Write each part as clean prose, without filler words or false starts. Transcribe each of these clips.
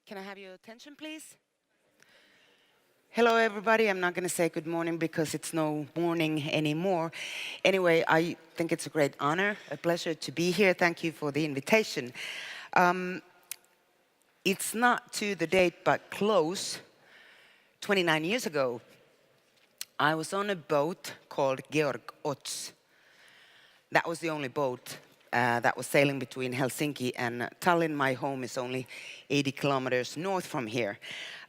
Can I have your attention, please? Hello, everybody. I'm not going to say good morning because it's no morning anymore. Anyway, I think it's a great honor, a pleasure to be here. Thank you for the invitation. It's not to the date, but close. 29 years ago, I was on a boat called Georg Ots. That was the only boat that was sailing between Helsinki and Tallinn. My home is only 80 kilometers north from here.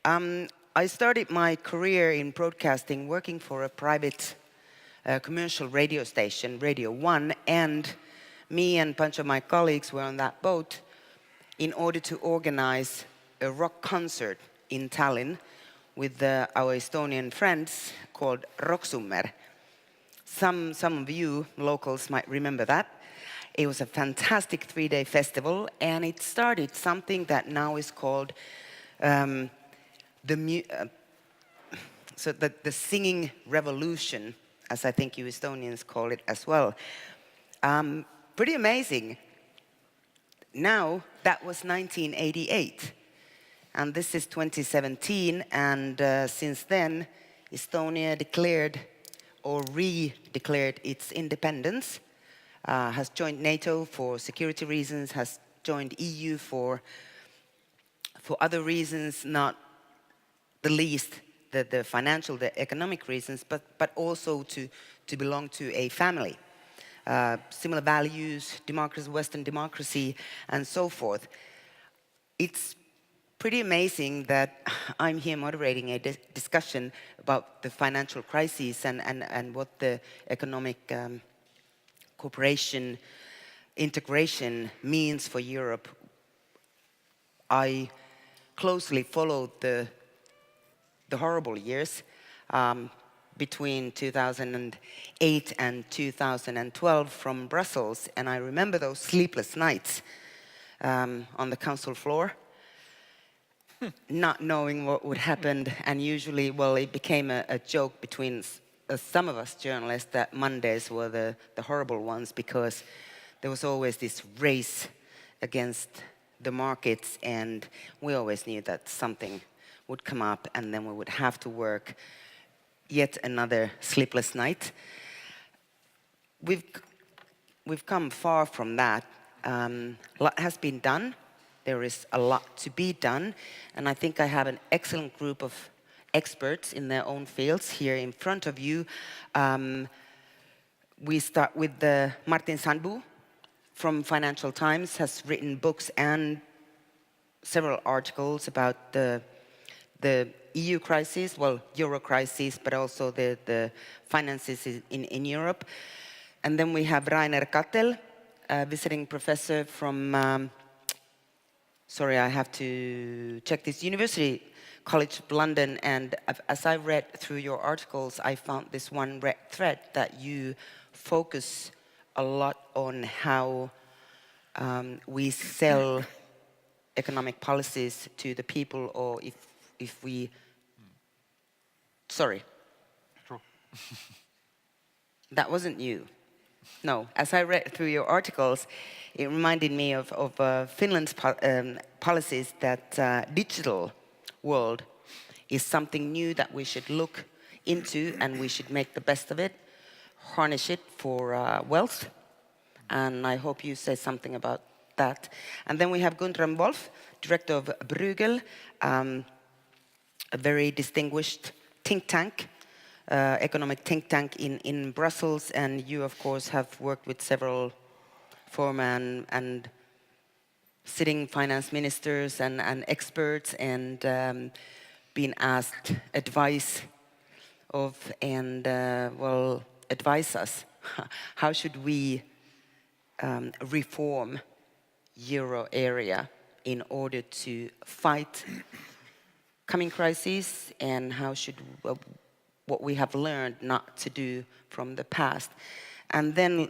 I started my career in broadcasting working for a private commercial radio station, Radio 1, and me and a bunch of my colleagues were on that boat in order to organize a rock concert in Tallinn with our Estonian friends called Rocksummer. Some of you locals might remember that. It was a fantastic 3-day festival, and it started something that now is called the singing revolution, as I think you Estonians call it as well. Pretty amazing. Now, that was 1988, and this is 2017, and since then, Estonia declared or re-declared its independence, has joined NATO for security reasons, has joined EU for other reasons, not the least the financial, the economic reasons, but also to belong to a family. Similar values, democracy, Western democracy, and so forth. It's pretty amazing that I'm here moderating a discussion about the financial crisis and what the economic cooperation, integration means for Europe. I closely followed the horrible years between 2008 and 2012 from Brussels, and I remember those sleepless nights on the council floor, not knowing what would happen, and usually, well, it became a joke between some of us journalists that Mondays were the horrible ones because there was always this race against the markets, and we always knew that something would come up and then we would have to work yet another sleepless night. We've come far from that. A lot has been done. There is a lot to be done, and I think I have an excellent group of experts in their own fields here in front of you. We start with Martin Sandbu from Financial Times, has written books and several articles about the EU crisis, well, Euro crisis, but also the finances in Europe. And then we have Rainer Kattel, a visiting professor from sorry, I have to check this, University College of London, and as I read through your articles, I found this one red thread that you focus a lot on how we sell economic policies to the people, or if we... Sorry. Sure. That wasn't you. No, as I read through your articles, it reminded me of Finland's policies that digital world is something new that we should look into, and we should make the best of it, harness it for wealth. And I hope you say something about that. And then we have Guntram Wolff, director of Bruegel, a very distinguished think tank, economic think tank in Brussels, and you, of course, have worked with several former and sitting finance ministers and experts, and been asked advice of, and well, advise us. How should we reform euro area in order to fight coming crises, and how should what we have learned not to do from the past. And then,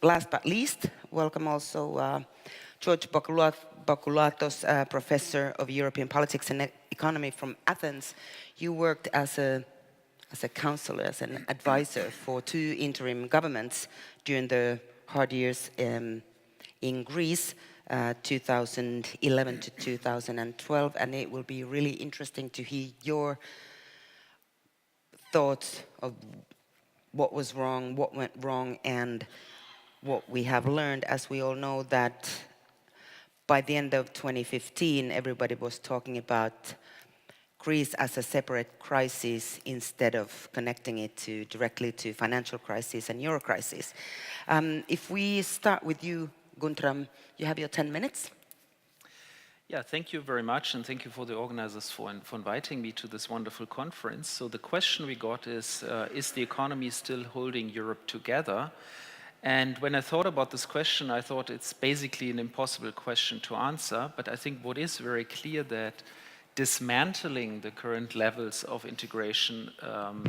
last but least, welcome also George Pagoulatos, professor of European politics and economy from Athens. You worked as a counselor, as an advisor for 2 interim governments during the hard years in Greece. 2011 to 2012, and it will be really interesting to hear your thoughts of what was wrong, what went wrong, and what we have learned. As we all know that by the end of 2015, everybody was talking about Greece as a separate crisis instead of connecting it directly to financial crisis and euro crisis. If we start with you, Guntram, you have your 10 minutes. Yeah, thank you very much, and thank you for the organizers for inviting me to this wonderful conference. So the question we got is the economy still holding Europe together? And when I thought about this question, I thought it's basically an impossible question to answer, but I think what is very clear that dismantling the current levels of integration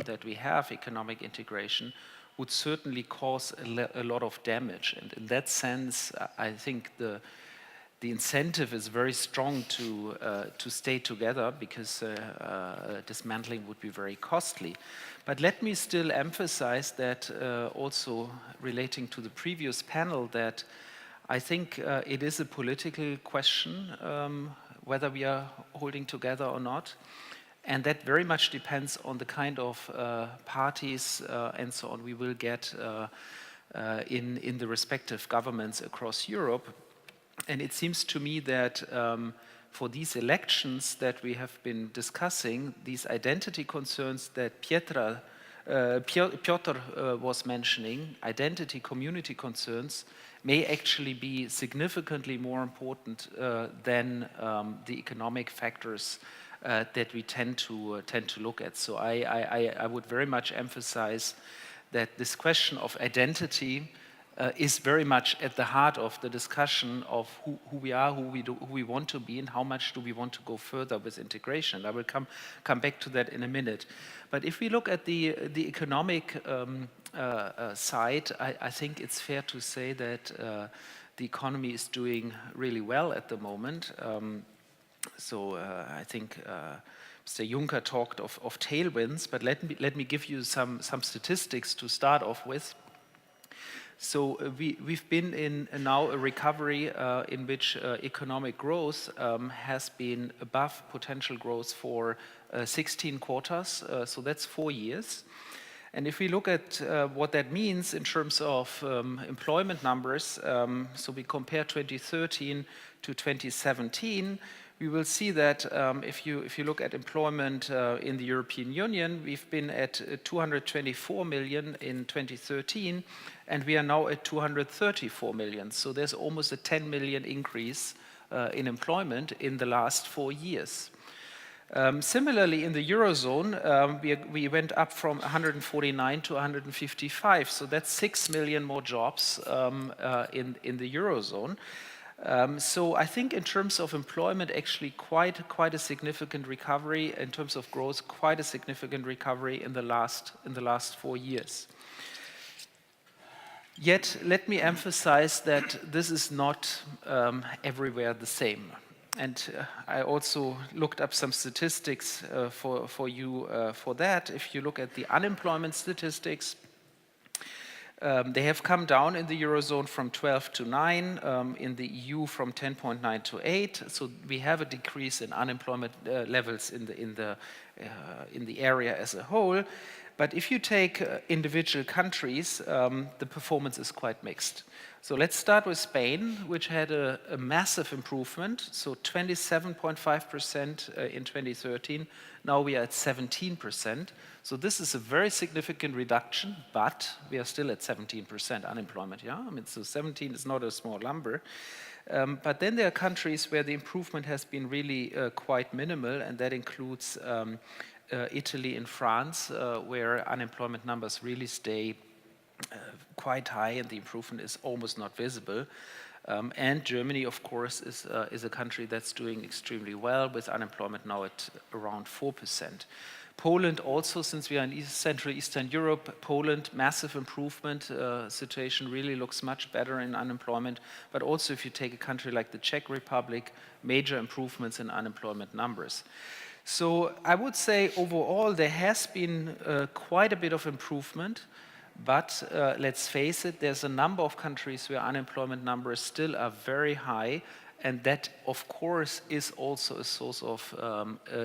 that we have, economic integration, would certainly cause a lot of damage. And in that sense, I think the incentive is very strong to stay together, because dismantling would be very costly. But let me still emphasize that, also relating to the previous panel, that I think it is a political question whether we are holding together or not. And that very much depends on the kind of parties and so on we will get in the respective governments across Europe. And it seems to me that for these elections that we have been discussing, these identity concerns that Piotr was mentioning, identity community concerns, may actually be significantly more important than the economic factors that we tend to look at. So I would very much emphasize that this question of identity is very much at the heart of the discussion of who we are, who we want to be, and how much do we want to go further with integration. I will come back to that in a minute. But if we look at the economic side, I think it's fair to say that the economy is doing really well at the moment. So I think Mr. Juncker talked of tailwinds, but let me give you some statistics to start off with. So we've been in now a recovery in which economic growth has been above potential growth for 16 quarters, so that's 4 years. And if we look at what that means in terms of employment numbers, so we compare 2013 to 2017, we will see that if you look at employment in the European Union, we've been at 224 million in 2013, and we are now at 234 million. So there's almost a 10 million increase in employment in the last 4 years. Similarly, in the eurozone, we went up from 149 to 155, so that's 6 million more jobs in the eurozone. So I think in terms of employment, actually quite a significant recovery. In terms of growth, quite a significant recovery in the last 4 years. Yet, let me emphasize that this is not everywhere the same. And I also looked up some statistics for you for that. If you look at the unemployment statistics, they have come down in the Eurozone from 12 to 9, in the EU from 10.9 to 8. So we have a decrease in unemployment levels in the area as a whole. But if you take individual countries, the performance is quite mixed. So let's start with Spain, which had a massive improvement. So 27.5% in 2013. Now we are at 17%. So this is a very significant reduction, but we are still at 17% unemployment. Yeah, I mean, so 17 is not a small number. But then there are countries where the improvement has been really quite minimal, and that includes Italy and France, where unemployment numbers really stay quite high and the improvement is almost not visible. And Germany, of course, is a country that's doing extremely well with unemployment now at around 4%. Poland also, since we are in Central Eastern Europe, Poland, massive improvement, situation really looks much better in unemployment. But also if you take a country like the Czech Republic, major improvements in unemployment numbers. So I would say overall there has been quite a bit of improvement, But let's face it, there's a number of countries where unemployment numbers still are very high, and that, of course, is also a source of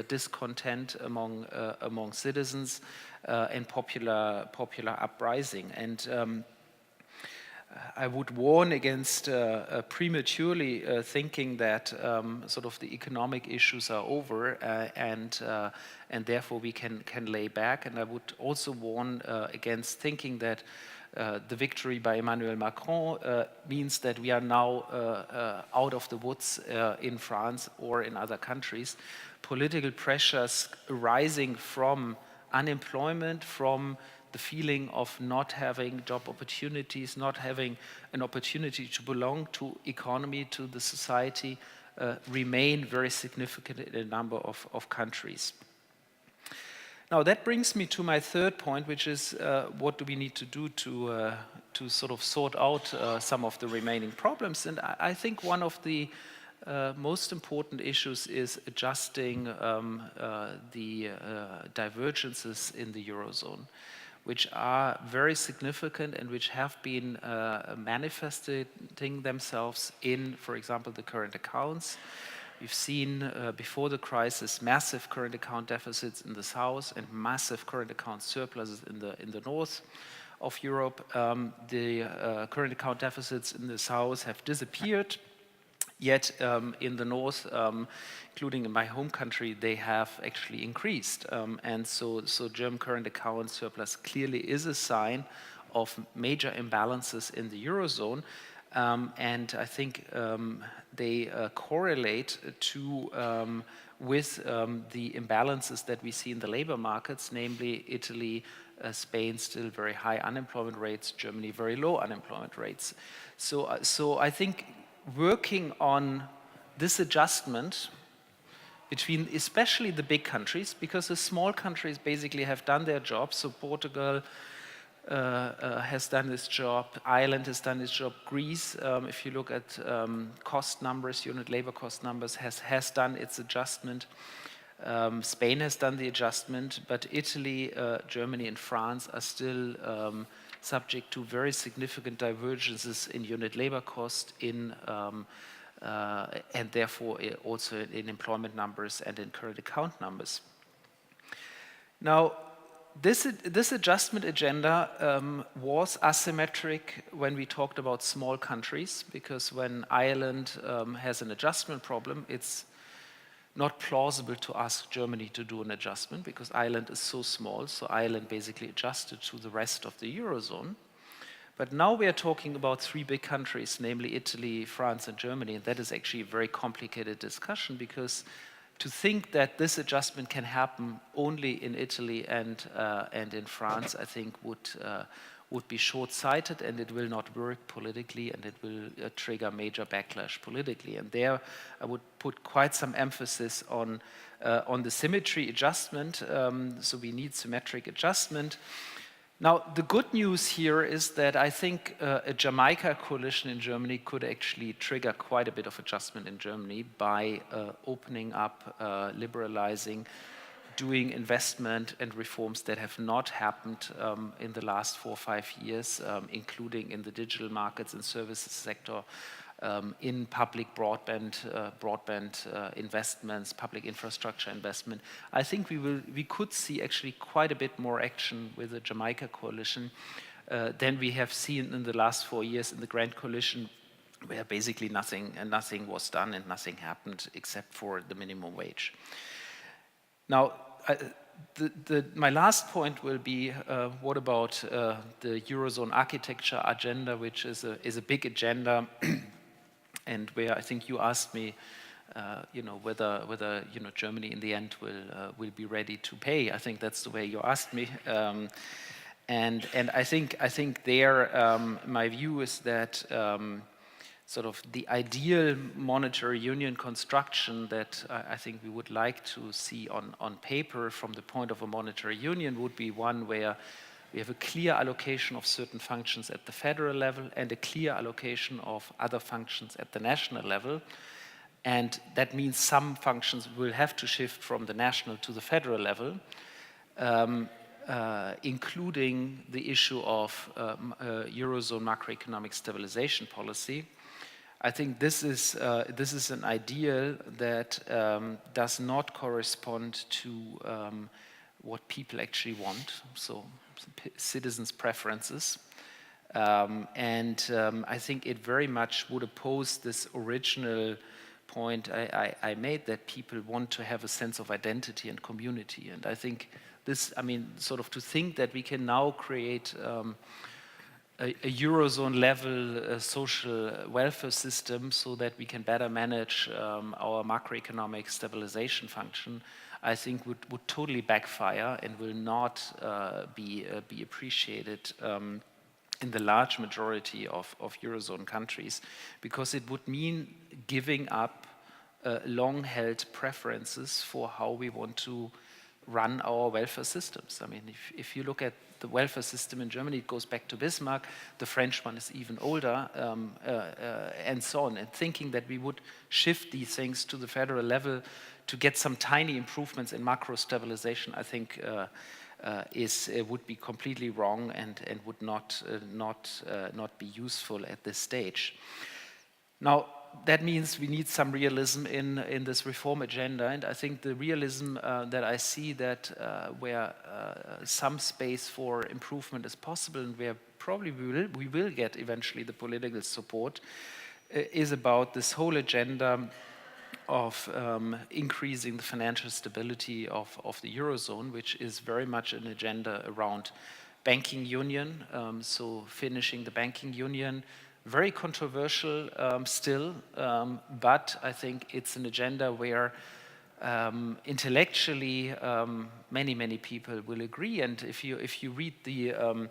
discontent among citizens and popular uprising. And I would warn against prematurely thinking that sort of the economic issues are over and therefore we can lay back. And I would also warn against thinking that the victory by Emmanuel Macron means that we are now out of the woods in France or in other countries. Political pressures arising from unemployment, from the feeling of not having job opportunities, not having an opportunity to belong to economy, to the society, remain very significant in a number of countries. Now that brings me to my third point, which is what do we need to do to sort of sort out some of the remaining problems. And I think one of the most important issues is adjusting the divergences in the eurozone, which are very significant and which have been manifesting themselves in, for example, the current accounts. We've seen before the crisis massive current account deficits in the south and massive current account surpluses in the north of Europe. The current account deficits in the south have disappeared. Yet in the north, including in my home country, they have actually increased. And so German current account surplus clearly is a sign of major imbalances in the eurozone. And I think they correlate with the imbalances that we see in the labor markets, namely Italy, Spain still very high unemployment rates, Germany very low unemployment rates. So I think working on this adjustment between especially the big countries, because the small countries basically have done their job. So Portugal has done its job, Ireland has done its job, Greece, if you look at cost numbers, unit labor cost numbers, has done its adjustment. Spain has done the adjustment, but Italy, Germany and France are still subject to very significant divergences in unit labor cost and therefore also in employment numbers and in current account numbers. Now, this adjustment agenda was asymmetric when we talked about small countries, because when Ireland has an adjustment problem, it's not plausible to ask Germany to do an adjustment because Ireland is so small, so Ireland basically adjusted to the rest of the eurozone. But now we are talking about three big countries, namely Italy, France and Germany, and that is actually a very complicated discussion, because to think that this adjustment can happen only in Italy and in France, I think would be short-sighted, and it will not work politically, and it will trigger major backlash politically. And there I would put quite some emphasis on the symmetry adjustment. So we need symmetric adjustment. Now, the good news here is that I think a Jamaica coalition in Germany could actually trigger quite a bit of adjustment in Germany by opening up, liberalizing, doing investment and reforms that have not happened in the last 4 or 5 years, including in the digital markets and services sector, in public broadband investments, public infrastructure investment. I think we could see actually quite a bit more action with the Jamaica coalition than we have seen in the last 4 years in the Grand Coalition, where basically nothing was done and nothing happened except for the minimum wage. Now, my last point will be what about the Eurozone architecture agenda, which is a big agenda, and where I think you asked me, whether Germany in the end will be ready to pay. I think that's the way you asked me, and I think there my view is that. Sort of the ideal monetary union construction that I think we would like to see on paper from the point of a monetary union would be one where we have a clear allocation of certain functions at the federal level and a clear allocation of other functions at the national level. And that means some functions will have to shift from the national to the federal level. including the issue of eurozone macroeconomic stabilization policy. I think this is an ideal that does not correspond to what people actually want, so citizens' preferences. I think it very much would oppose this original point I made, that people want to have a sense of identity and community. And I think this, I mean, sort of to think that we can now create a eurozone level social welfare system so that we can better manage our macroeconomic stabilization function, I think would totally backfire and will not be appreciated in the large majority of eurozone countries, because it would mean giving up long-held preferences for how we want to run our welfare systems. I mean, if you look at the welfare system in Germany, it goes back to Bismarck. The French one is even older, and so on. And thinking that we would shift these things to the federal level to get some tiny improvements in macro stabilization, I think would be completely wrong and would not be useful at this stage. Now, that means we need some realism in this reform agenda, and I think the realism that I see that where some space for improvement is possible, and where probably we will get eventually the political support, is about this whole agenda of increasing the financial stability of the eurozone, which is very much an agenda around banking union, so finishing the banking union. Very controversial still, but I think it's an agenda where intellectually many people will agree. And if you read the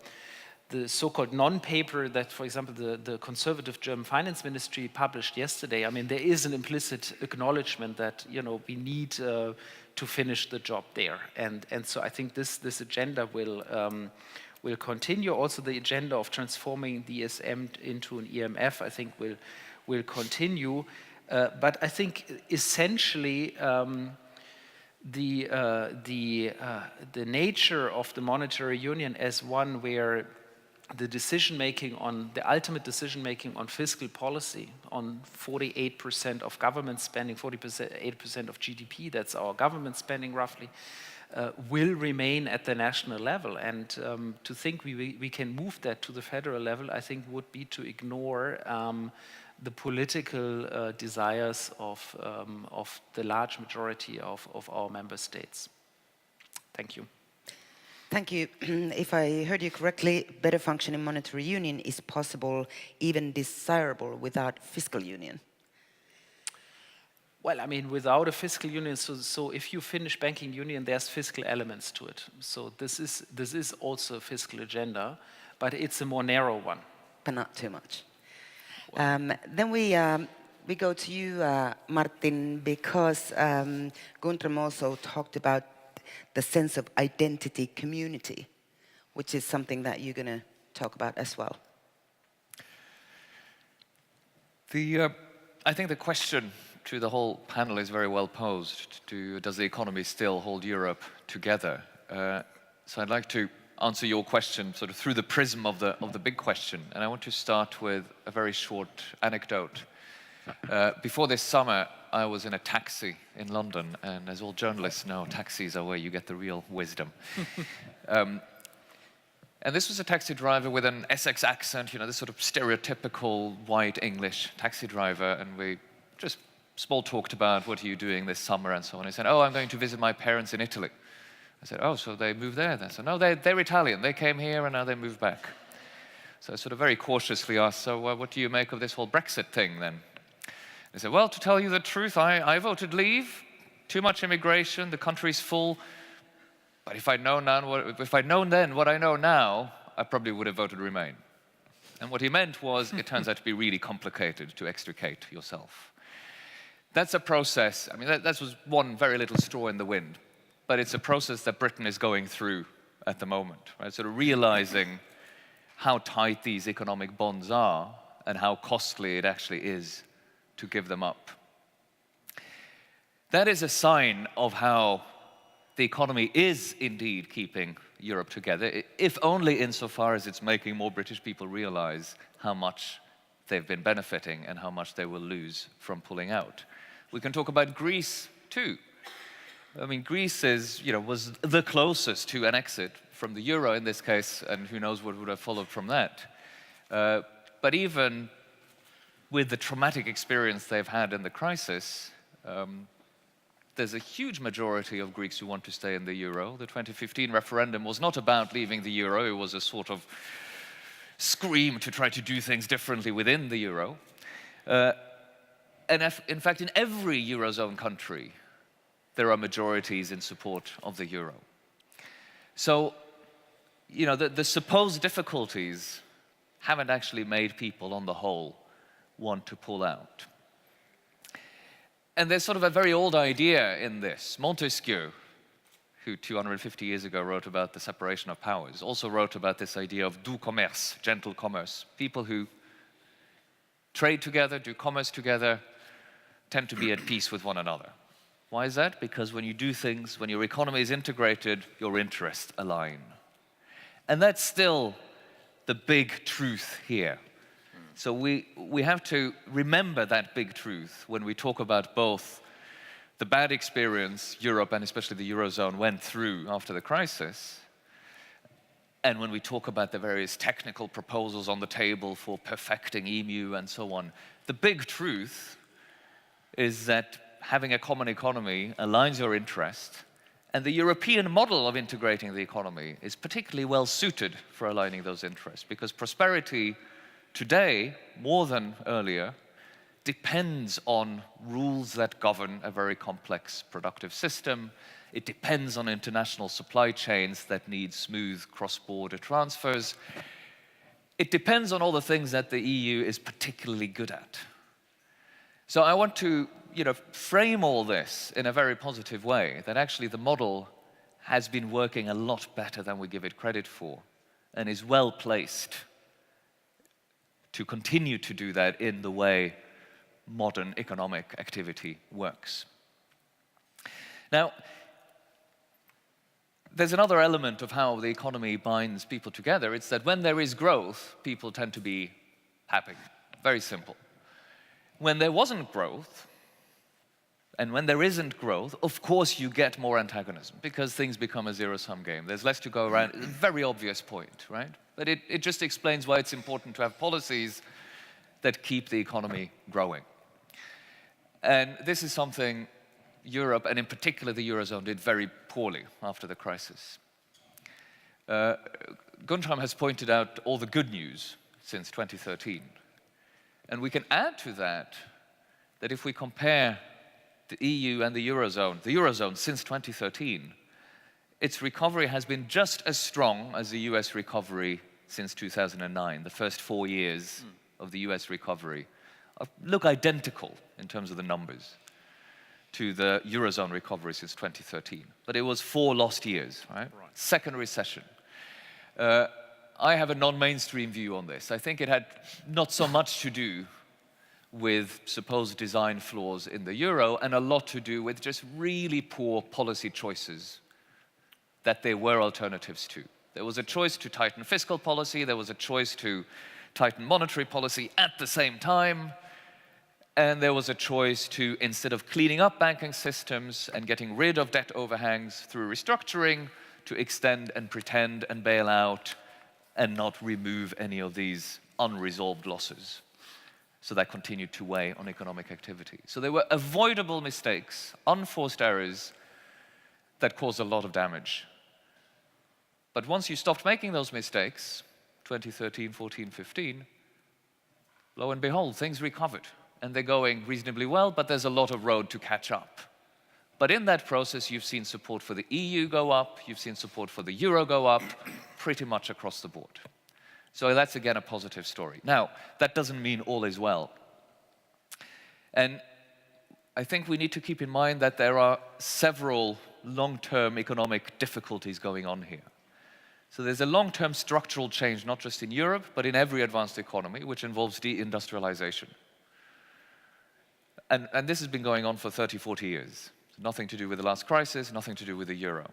so-called non-paper that, for example, the conservative German finance ministry published yesterday, I mean, there is an implicit acknowledgement that, you know, we need to finish the job there. And so I think this agenda will continue. Also, the agenda of transforming the ESM into an EMF, I think, will continue. But I think essentially the nature of the monetary union as one where the ultimate decision making on fiscal policy, on 48% of government spending, 48% of GDP, that's our government spending roughly, will remain at the national level. And to think we can move that to the federal level, I think would be to ignore the political desires of the large majority of our member states. Thank you. Thank you. If I heard you correctly, better functioning monetary union is possible, even desirable, without fiscal union. Well, I mean, without a fiscal union, so if you finish banking union, there's fiscal elements to it. So this is also a fiscal agenda, but it's a more narrow one. But not too much. Then we go to you, Martin, because Guntram also talked about the sense of identity community, which is something that you're going to talk about as well. I think the question to the whole panel is very well posed. Does the economy still hold Europe together? So I'd like to answer your question sort of through the prism of the big question, and I want to start with a very short anecdote. Before this summer, I was in a taxi in London, and as all journalists know, taxis are where you get the real wisdom. And this was a taxi driver with an Essex accent, you know, this sort of stereotypical white English taxi driver, and we just small talked about what are you doing this summer and so on. He said, oh, I'm going to visit my parents in Italy. I said, oh, so they moved there then? So no, they're Italian. They came here and now they moved back. So I sort of very cautiously asked, so what do you make of this whole Brexit thing then? He said, well, to tell you the truth, I voted leave, too much immigration, the country's full. But if I'd known then what I know now, I probably would have voted Remain. And what he meant was, it turns out to be really complicated to extricate yourself. That's a process, I mean, that was one very little straw in the wind, but it's a process that Britain is going through at the moment, right? Sort of realizing how tight these economic bonds are and how costly it actually is to give them up. That is a sign of how the economy is indeed keeping Europe together, if only insofar as it's making more British people realize how much they've been benefiting and how much they will lose from pulling out. We can talk about Greece too. I mean, Greece was the closest to an exit from the euro in this case, and who knows what would have followed from that. But even with the traumatic experience they've had in the crisis, there's a huge majority of Greeks who want to stay in the euro. The 2015 referendum was not about leaving the euro, it was a sort of scream to try to do things differently within the euro. And in fact, in every eurozone country, there are majorities in support of the euro. So, the supposed difficulties haven't actually made people on the whole want to pull out. And there's sort of a very old idea in this. Montesquieu, who 250 years ago wrote about the separation of powers, also wrote about this idea of doux commerce, gentle commerce. People who trade together, do commerce together, tend to be at peace with one another. Why is that? Because when you do things, when your economy is integrated, your interests align. And that's still the big truth here. So we have to remember that big truth when we talk about both the bad experience Europe and especially the eurozone went through after the crisis, and when we talk about the various technical proposals on the table for perfecting EMU and so on. The big truth is that having a common economy aligns your interest, and the European model of integrating the economy is particularly well suited for aligning those interests, because prosperity today, more than earlier, depends on rules that govern a very complex productive system. It depends on international supply chains that need smooth cross-border transfers. It depends on all the things that the EU is particularly good at. So I want to frame all this in a very positive way, that actually the model has been working a lot better than we give it credit for, and is well placed to continue to do that in the way modern economic activity works. Now, there's another element of how the economy binds people together. It's that when there is growth, people tend to be happy. Very simple. When there wasn't growth, and when there isn't growth, of course you get more antagonism, because things become a zero-sum game. There's less to go around. It's a very obvious point, right? But it just explains why it's important to have policies that keep the economy growing. And this is something Europe, and in particular the Eurozone, did very poorly after the crisis. Guntram has pointed out all the good news since 2013. And we can add to that if we compare the EU and the Eurozone since 2013, its recovery has been just as strong as the US recovery since 2009. The first 4 years of the US recovery look identical in terms of the numbers to the Eurozone recovery since 2013. But it was 4 lost years, right? Second recession. I have a non-mainstream view on this. I think it had not so much to do with supposed design flaws in the euro, and a lot to do with just really poor policy choices that there were alternatives to. There was a choice to tighten fiscal policy, there was a choice to tighten monetary policy at the same time, and there was a choice to, instead of cleaning up banking systems and getting rid of debt overhangs through restructuring, to extend and pretend and bail out and not remove any of these unresolved losses. So that continued to weigh on economic activity. So there were avoidable mistakes, unforced errors that caused a lot of damage. But once you stopped making those mistakes, 2013, 14, 15, lo and behold, things recovered. And they're going reasonably well, but there's a lot of road to catch up. But in that process, you've seen support for the EU go up, you've seen support for the euro go up, pretty much across the board. So that's, again, a positive story. Now, that doesn't mean all is well. And I think we need to keep in mind that there are several long-term economic difficulties going on here. So there's a long-term structural change, not just in Europe, but in every advanced economy, which involves deindustrialization. And this has been going on for 30, 40 years. Nothing to do with the last crisis, nothing to do with the euro.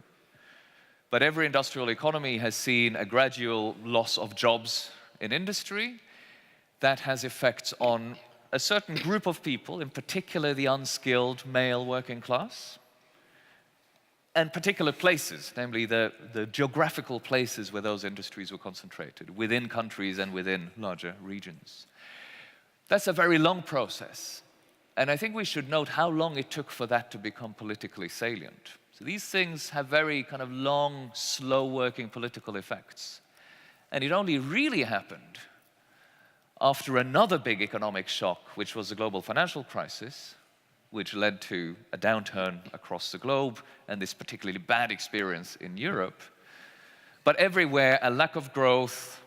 But every industrial economy has seen a gradual loss of jobs in industry. That has effects on a certain group of people, in particular the unskilled male working class, and particular places, namely the geographical places where those industries were concentrated, within countries and within larger regions. That's a very long process. And I think we should note how long it took for that to become politically salient. So these things have very kind of long, slow-working political effects. And it only really happened after another big economic shock, which was the global financial crisis, which led to a downturn across the globe and this particularly bad experience in Europe. But everywhere, a lack of growth,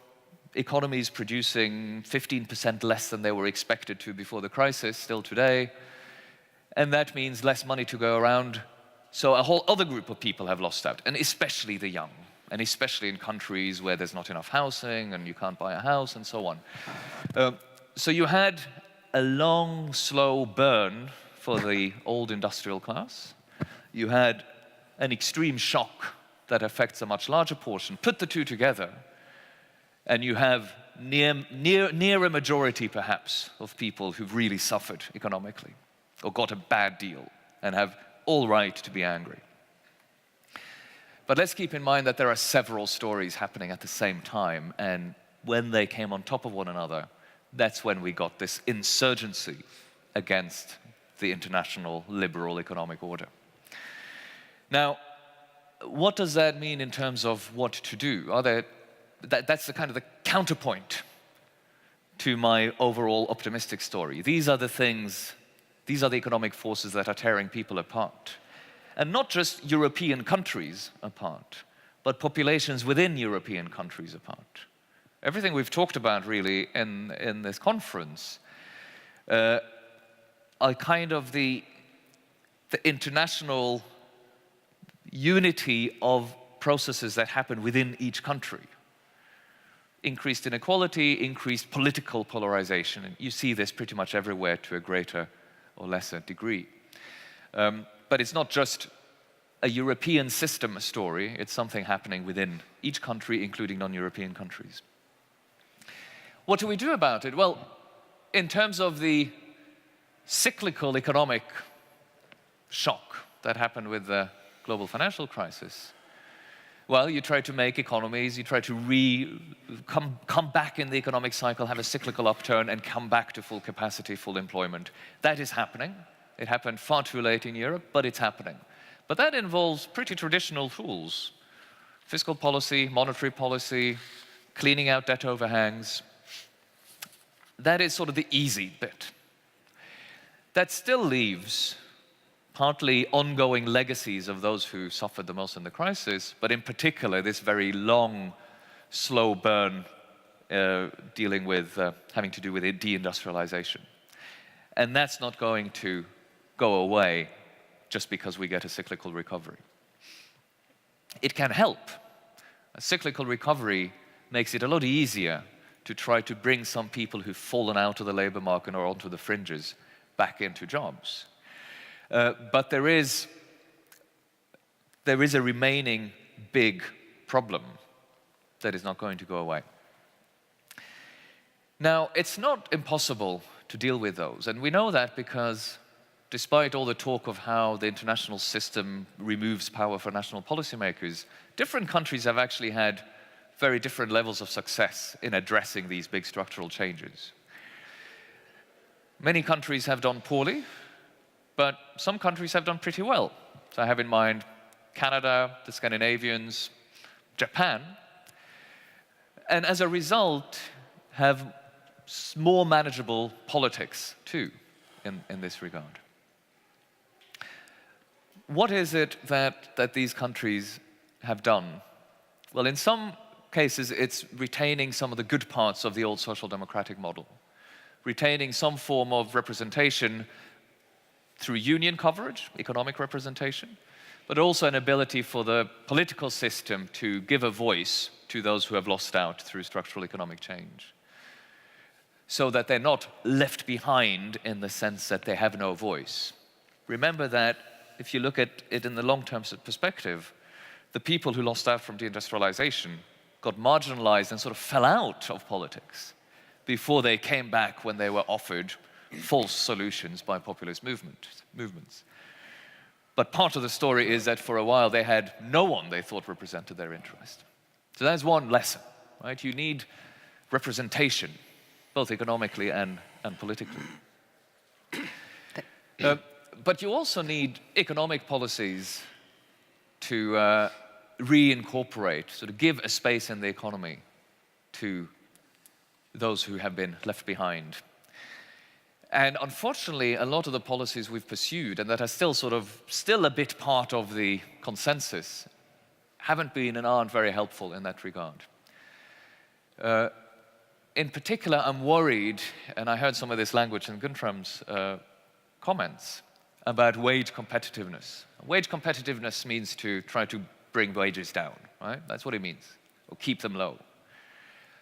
economies producing 15% less than they were expected to before the crisis, still today. And that means less money to go around. So a whole other group of people have lost out, and especially the young, and especially in countries where there's not enough housing and you can't buy a house and so on. So you had a long, slow burn for the old industrial class. You had an extreme shock that affects a much larger portion. Put the two together, and you have near a majority, perhaps, of people who've really suffered economically or got a bad deal and have all right to be angry. But let's keep in mind that there are several stories happening at the same time, and when they came on top of one another, that's when we got this insurgency against the international liberal economic order. Now, what does that mean in terms of what to do? That's the kind of the counterpoint to my overall optimistic story. These are the things, these are the economic forces that are tearing people apart. And not just European countries apart, but populations within European countries apart. Everything we've talked about really in this conference are kind of the international unity of processes that happen within each country. Increased inequality, increased political polarization, and you see this pretty much everywhere to a greater or lesser degree. But it's not just a European system story, it's something happening within each country, including non-European countries. What do we do about it? Well, in terms of the cyclical economic shock that happened with the global financial crisis, well, you try to make economies, you try to come back in the economic cycle, have a cyclical upturn, and come back to full capacity, full employment. That is happening. It happened far too late in Europe, but it's happening. But that involves pretty traditional tools. Fiscal policy, monetary policy, cleaning out debt overhangs. That is sort of the easy bit. That still leaves partly ongoing legacies of those who suffered the most in the crisis, but in particular this very long, slow burn dealing with, having to do with deindustrialization. And that's not going to go away just because we get a cyclical recovery. It can help. A cyclical recovery makes it a lot easier to try to bring some people who've fallen out of the labor market or onto the fringes back into jobs. But there is a remaining big problem that is not going to go away. Now, it's not impossible to deal with those, and we know that because despite all the talk of how the international system removes power for national policymakers, different countries have actually had very different levels of success in addressing these big structural changes. Many countries have done poorly, but some countries have done pretty well. So I have in mind Canada, the Scandinavians, Japan, and as a result have more manageable politics too in this regard. What is it that these countries have done? Well, in some cases it's retaining some of the good parts of the old social democratic model, retaining some form of representation through union coverage, economic representation, but also an ability for the political system to give a voice to those who have lost out through structural economic change, so that they're not left behind in the sense that they have no voice. Remember that if you look at it in the long-term perspective, the people who lost out from deindustrialization got marginalized and sort of fell out of politics before they came back when they were offered false solutions by populist movements. But part of the story is that for a while they had no one they thought represented their interest. So that's one lesson, right? You need representation, both economically and politically. But you also need economic policies to reincorporate, sort of give a space in the economy to those who have been left behind. And unfortunately, a lot of the policies we've pursued, and that are still a bit part of the consensus, haven't been and aren't very helpful in that regard. In particular, I'm worried, and I heard some of this language in Guntram's comments, about wage competitiveness. Wage competitiveness means to try to bring wages down, right? That's what it means, or keep them low.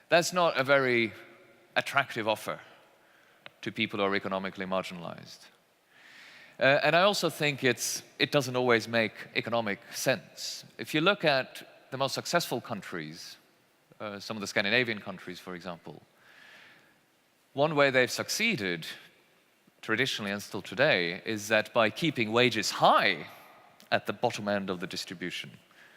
That's not a very attractive offer to people who are economically marginalized. And I also think it doesn't always make economic sense. If you look at the most successful countries, some of the Scandinavian countries, for example, one way they've succeeded, traditionally and still today, is that by keeping wages high at the bottom end of the distribution,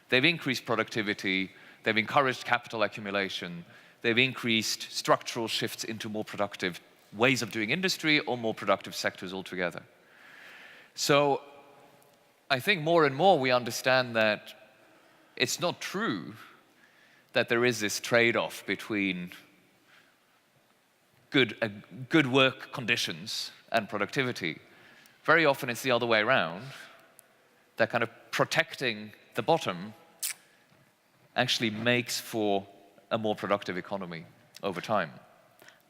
they've increased productivity, they've encouraged capital accumulation, they've increased structural shifts into more productive ways of doing industry or more productive sectors altogether. So I think more and more we understand that it's not true that there is this trade-off between good work conditions and productivity. Very often it's the other way around, that kind of protecting the bottom actually makes for a more productive economy over time.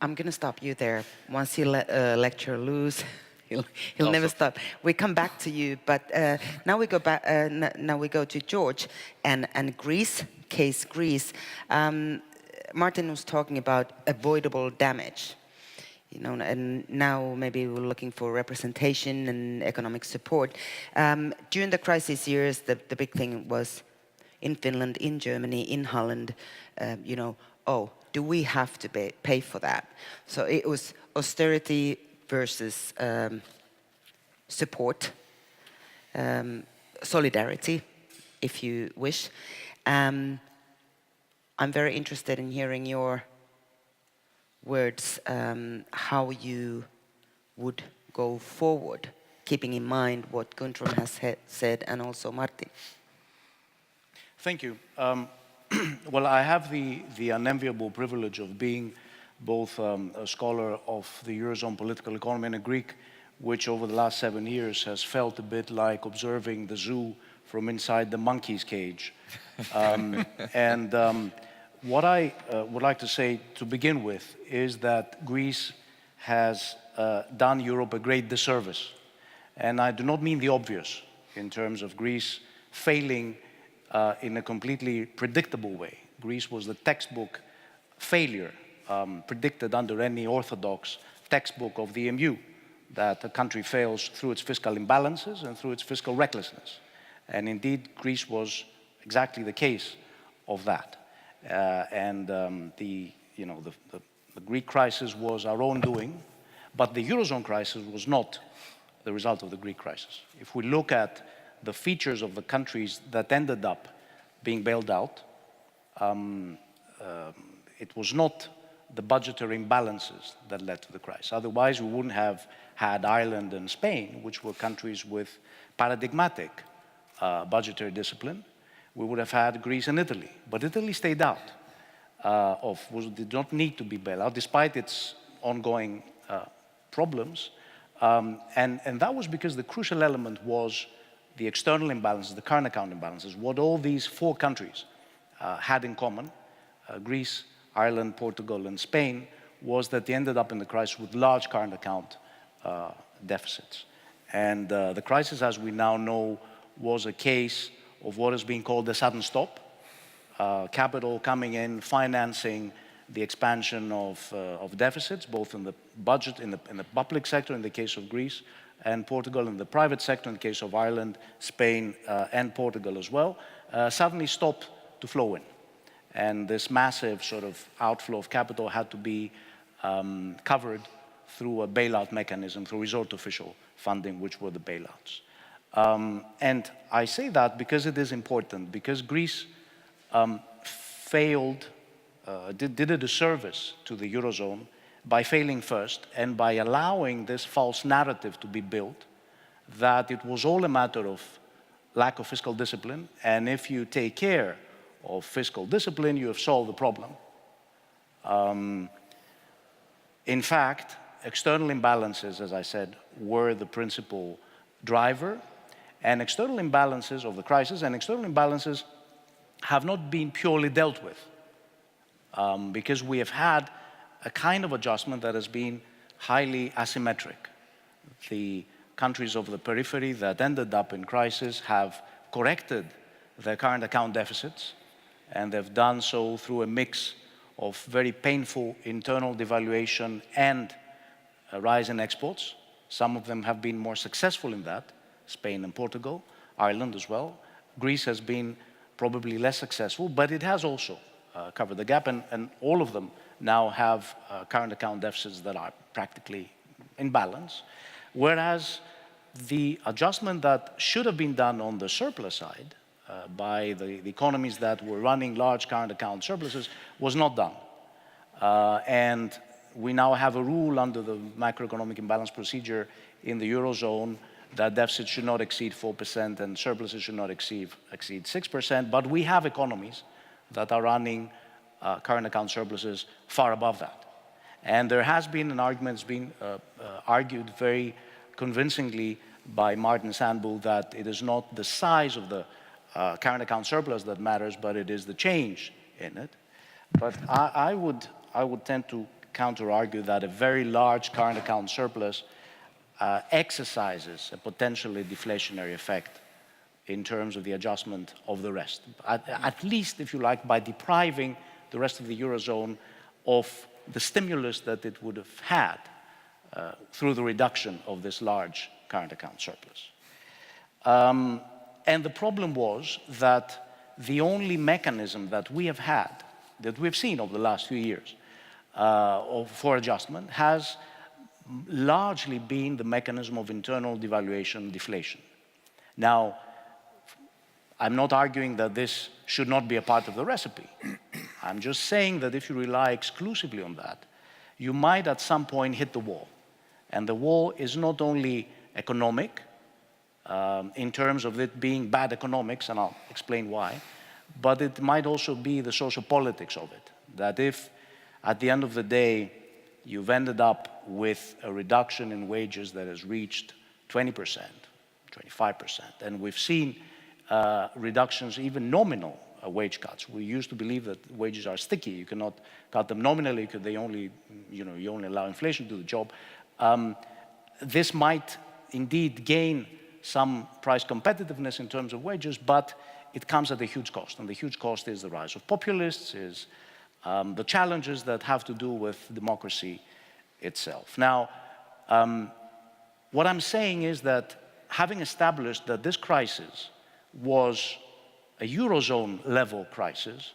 I'm going to stop you there. Once you let lecture loose, he'll never stop. We come back to you, but now we go back. Now we go to George and Greece. Case Greece. Martin was talking about avoidable damage, you know, and now maybe we're looking for representation and economic support. During the crisis years, the big thing was in Finland, in Germany, in Holland, you know, oh, do we have to pay for that? So it was austerity versus support, solidarity, if you wish. I'm very interested in hearing your words, how you would go forward, keeping in mind what Guntram has said and also Martin. Thank you. Well, I have the unenviable privilege of being both a scholar of the eurozone political economy and a Greek, which over the last 7 years has felt a bit like observing the zoo from inside the monkey's cage. What I would like to say to begin with is that Greece has done Europe a great disservice. And I do not mean the obvious in terms of Greece failing in a completely predictable way. Greece was the textbook failure predicted under any orthodox textbook of the EMU, that a country fails through its fiscal imbalances and through its fiscal recklessness. And indeed, Greece was exactly the case of that. The Greek crisis was our own doing, but the eurozone crisis was not the result of the Greek crisis. If we look at the features of the countries that ended up being bailed out, it was not the budgetary imbalances that led to the crisis. Otherwise, we wouldn't have had Ireland and Spain, which were countries with paradigmatic budgetary discipline. We would have had Greece and Italy, but Italy stayed out did not need to be bailed out, despite its ongoing problems. And that was because the crucial element was the external imbalances, the current account imbalances. What all these four countries had in common, Greece, Ireland, Portugal, and Spain, was that they ended up in the crisis with large current account deficits. And the crisis, as we now know, was a case of what is being called the sudden stop, capital coming in, financing the expansion of deficits, both in the budget, in the public sector, in the case of Greece, and Portugal, in the private sector, in the case of Ireland, Spain, and Portugal as well, suddenly stopped to flow in. And this massive sort of outflow of capital had to be covered through a bailout mechanism, through resort official funding, which were the bailouts. And I say that because it is important, because Greece did a disservice to the eurozone by failing first and by allowing this false narrative to be built that it was all a matter of lack of fiscal discipline, and if you take care of fiscal discipline, you have solved the problem. In fact, external imbalances, as I said, were the principal driver, and external imbalances of the crisis and external imbalances have not been purely dealt with, because we have had a kind of adjustment that has been highly asymmetric. The countries of the periphery that ended up in crisis have corrected their current account deficits, and they've done so through a mix of very painful internal devaluation and a rise in exports. Some of them have been more successful in that, Spain and Portugal, Ireland as well. Greece has been probably less successful, but it has also covered the gap, and all of them now have current account deficits that are practically in balance, whereas the adjustment that should have been done on the surplus side by the economies that were running large current account surpluses was not done. And we now have a rule under the macroeconomic imbalance procedure in the eurozone that deficits should not exceed 4% and surpluses should not exceed 6%, but we have economies that are running current account surpluses far above that. And there has been an argument, it's been argued very convincingly by Martin Sandbu that it is not the size of the current account surplus that matters, but it is the change in it. But I would tend to counter-argue that a very large current account surplus exercises a potentially deflationary effect in terms of the adjustment of the rest. At least, if you like, by depriving the rest of the eurozone of the stimulus that it would have had through the reduction of this large current account surplus. And the problem was that the only mechanism that we have had, that we've seen over the last few years for adjustment, has largely been the mechanism of internal devaluation, deflation. Now, I'm not arguing that this should not be a part of the recipe. I'm just saying that if you rely exclusively on that, you might at some point hit the wall. And the wall is not only economic, in terms of it being bad economics, and I'll explain why, but it might also be the social politics of it. That if, at the end of the day, you've ended up with a reduction in wages that has reached 20%, 25%, and we've seen reductions, even nominal wage cuts. We used to believe that wages are sticky. You cannot cut them nominally because they only, you only allow inflation to do the job. This might indeed gain some price competitiveness in terms of wages, but it comes at a huge cost. And the huge cost is the rise of populists, is the challenges that have to do with democracy itself. Now, what I'm saying is that having established that this crisis was a eurozone level crisis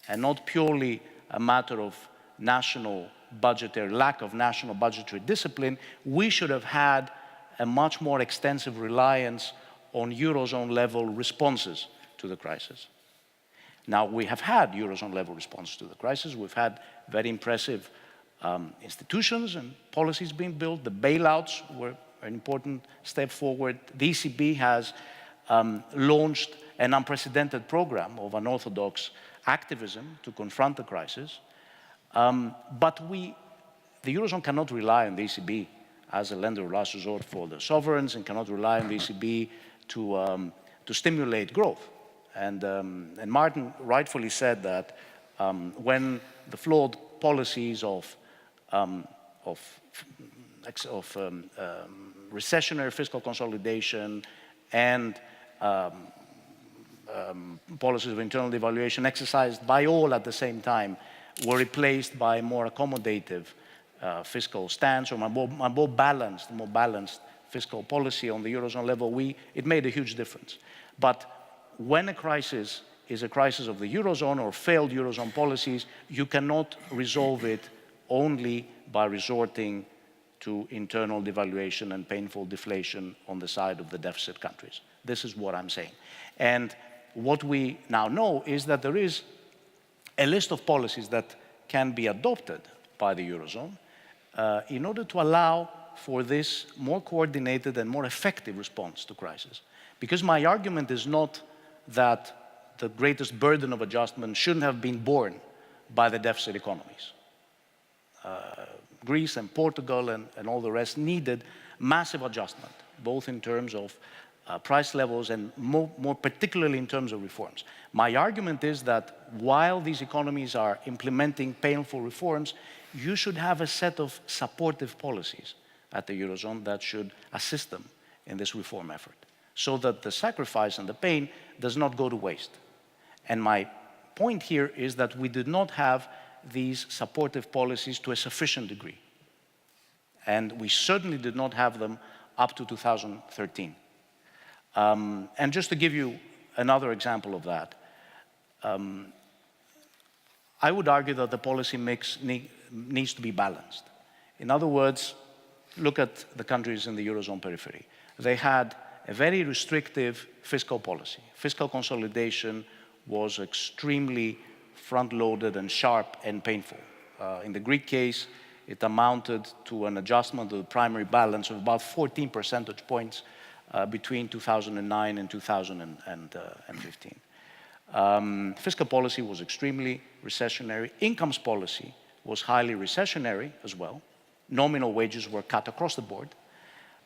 and not purely a matter of national budgetary, lack of national budgetary discipline, we should have had a much more extensive reliance on eurozone level responses to the crisis. Now, we have had eurozone level responses to the crisis. We've had very impressive institutions and policies being built. The bailouts were an important step forward. The ECB has launched an unprecedented program of unorthodox activism to confront the crisis. But the eurozone cannot rely on the ECB as a lender of last resort for the sovereigns, and cannot rely on the ECB to stimulate growth. And Martin rightfully said that when the flawed policies of recessionary fiscal consolidation and policies of internal devaluation exercised by all at the same time were replaced by a more accommodative fiscal stance, or a more balanced fiscal policy on the eurozone level, it made a huge difference. But when a crisis is a crisis of the eurozone or failed eurozone policies, you cannot resolve it only by resorting to internal devaluation and painful deflation on the side of the deficit countries. This is what I'm saying. And what we now know is that there is a list of policies that can be adopted by the eurozone in order to allow for this more coordinated and more effective response to crisis. Because my argument is not that the greatest burden of adjustment shouldn't have been borne by the deficit economies. Greece and Portugal and all the rest needed massive adjustment, both in terms of price levels and more particularly in terms of reforms. My argument is that while these economies are implementing painful reforms, you should have a set of supportive policies at the eurozone that should assist them in this reform effort, so that the sacrifice and the pain does not go to waste. And my point here is that we did not have these supportive policies to a sufficient degree. And we certainly did not have them up to 2013. And just to give you another example of that, I would argue that the policy mix needs to be balanced. In other words, look at the countries in the eurozone periphery. They had a very restrictive fiscal policy. Fiscal consolidation was extremely front-loaded and sharp and painful. In the Greek case, it amounted to an adjustment of the primary balance of about 14 percentage points between 2009 and 2015. Fiscal policy was extremely recessionary. Incomes policy was highly recessionary as well. Nominal wages were cut across the board.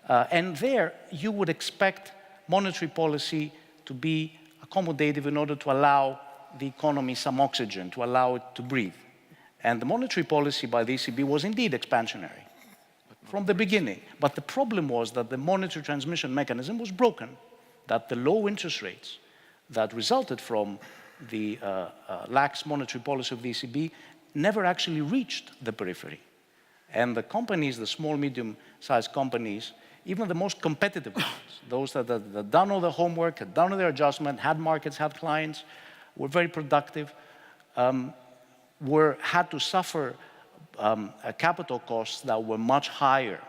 And there, you would expect monetary policy to be accommodative in order to allow the economy some oxygen, to allow it to breathe. And the monetary policy by the ECB was indeed expansionary from the beginning. But the problem was that the monetary transmission mechanism was broken, that the low interest rates that resulted from the lax monetary policy of the ECB never actually reached the periphery. And the companies, the small, medium-sized companies, even the most competitive ones, those that had done all the homework, had done all their adjustment, had markets, had clients, were very productive, had to suffer capital costs that were much higher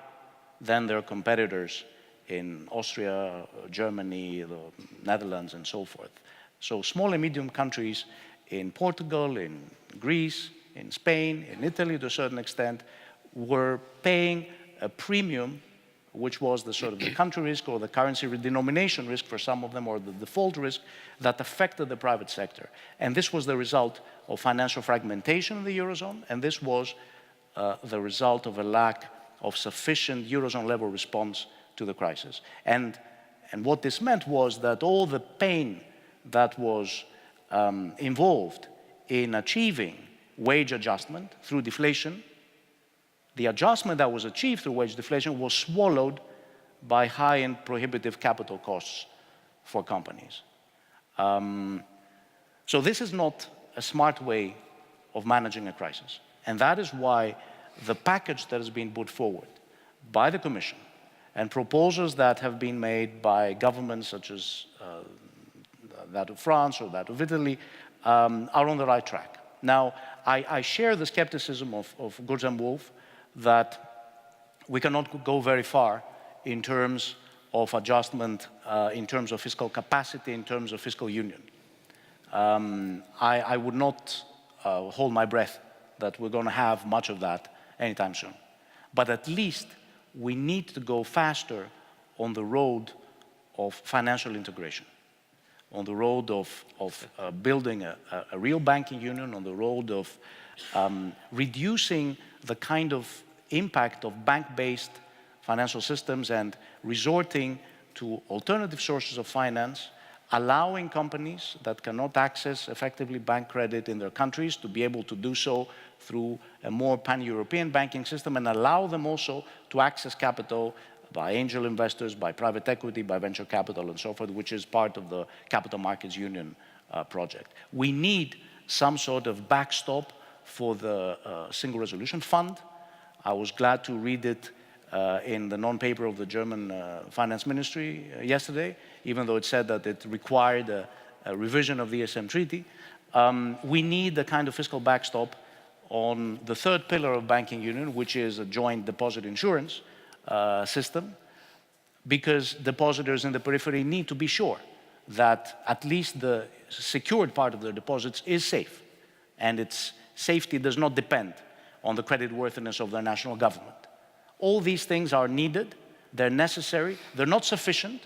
than their competitors in Austria, Germany, the Netherlands, and so forth. So small and medium countries in Portugal, in Greece, in Spain, in Italy to a certain extent, were paying a premium, which was the sort of the country risk or the currency redenomination risk for some of them, or the default risk that affected the private sector. And this was the result of financial fragmentation in the eurozone, and this was the result of a lack of sufficient eurozone level response to the crisis. And what this meant was that all the pain that was involved in achieving wage adjustment through deflation, the adjustment that was achieved through wage deflation was swallowed by high and prohibitive capital costs for companies. So this is not a smart way of managing a crisis. And that is why the package that has been put forward by the Commission and proposals that have been made by governments such as that of France or that of Italy are on the right track. Now, I share the skepticism of Guntram Wolff that we cannot go very far in terms of adjustment, in terms of fiscal capacity, in terms of fiscal union. I would not hold my breath that we're going to have much of that anytime soon. But at least we need to go faster on the road of financial integration, on the road of building a real banking union, on the road of reducing the kind of impact of bank-based financial systems and resorting to alternative sources of finance, allowing companies that cannot access effectively bank credit in their countries to be able to do so through a more pan-European banking system, and allow them also to access capital by angel investors, by private equity, by venture capital, and so forth, which is part of the Capital Markets Union project. We need some sort of backstop for the Single Resolution Fund. I was glad to read it in the non-paper of the German finance ministry yesterday, even though it said that it required a revision of the ESM treaty. We need a kind of fiscal backstop on the third pillar of banking union, which is a joint deposit insurance system, because depositors in the periphery need to be sure that at least the secured part of their deposits is safe, and its safety does not depend on the creditworthiness of their national government. All these things are needed, they're necessary, they're not sufficient.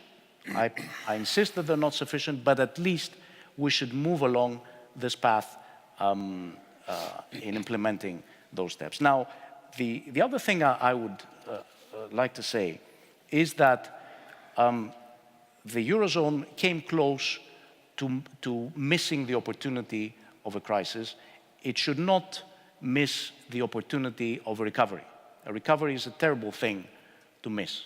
I insist that they're not sufficient, but at least we should move along this path in implementing those steps. Now, the other thing I would like to say is that the Eurozone came close to missing the opportunity of a crisis. It should not miss the opportunity of a recovery. A recovery is a terrible thing to miss.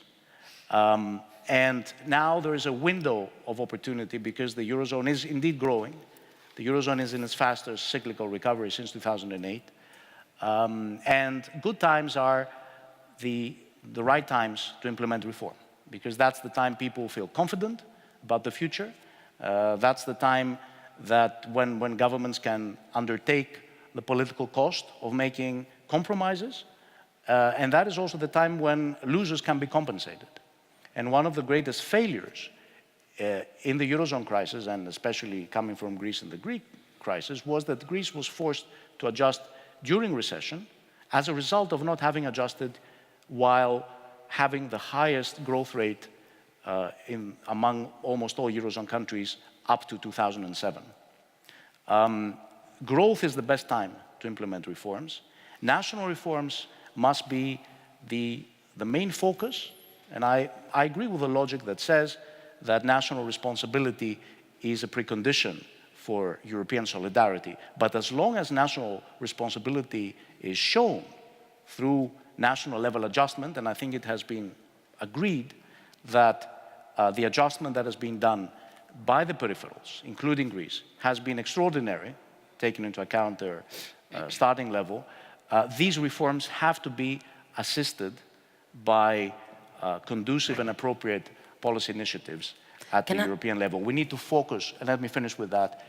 And now there is a window of opportunity because the Eurozone is indeed growing. The Eurozone is in its fastest cyclical recovery since 2008. And good times are the right times to implement reform, because that's the time people feel confident about the future. That's the time that when governments can undertake the political cost of making compromises. And that is also the time when losers can be compensated. And one of the greatest failures in the Eurozone crisis, and especially coming from Greece and the Greek crisis, was that Greece was forced to adjust during recession as a result of not having adjusted while having the highest growth rate among almost all Eurozone countries up to 2007. Growth is the best time to implement reforms. National reforms must be the main focus, and I agree with the logic that says that national responsibility is a precondition for European solidarity. But as long as national responsibility is shown through national level adjustment, and I think it has been agreed that the adjustment that has been done by the peripherals, including Greece, has been extraordinary, taking into account their starting level. These reforms have to be assisted by conducive and appropriate policy initiatives at the European level. We need to focus, and let me finish with that.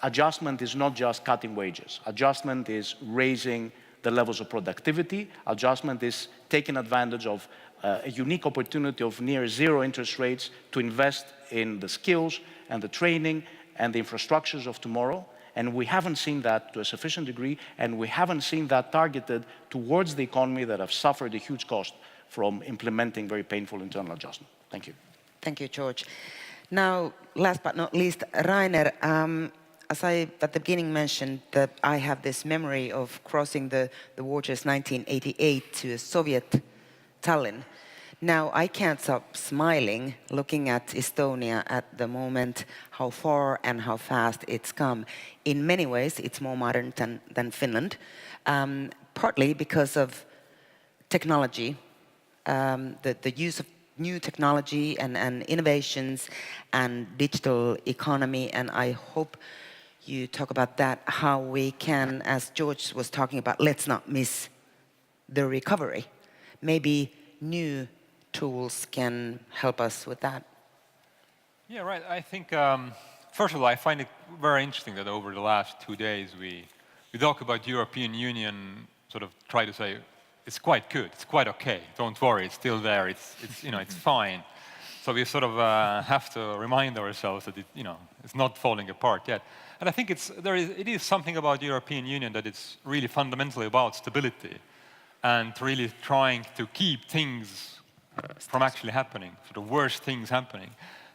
Adjustment is not just cutting wages. Adjustment is raising the levels of productivity. Adjustment is taking advantage of a unique opportunity of near zero interest rates to invest in the skills and the training and the infrastructures of tomorrow. And we haven't seen that to a sufficient degree, and we haven't seen that targeted towards the economy that have suffered a huge cost from implementing very painful internal adjustment. Thank you. Thank you, George. Now, last but not least, Rainer, as I at the beginning mentioned, that I have this memory of crossing the waters 1988 to a Soviet Tallinn. Now, I can't stop smiling looking at Estonia at the moment, how far and how fast it's come. In many ways, it's more modern than Finland, partly because of technology, the use of new technology and innovations and digital economy. And I hope you talk about that, how we can, as George was talking about, let's not miss the recovery. Maybe new tools can help us with that. Yeah, right. I think, first of all, I find it very interesting that over the last 2 days we talk about European Union, sort of try to say, it's quite good, it's quite okay, don't worry, it's still there, it's it's fine. So we sort of have to remind ourselves that it's not falling apart yet. And I think it is something about European Union that it's really fundamentally about stability and really trying to keep things from actually happening, sort of worse things happening.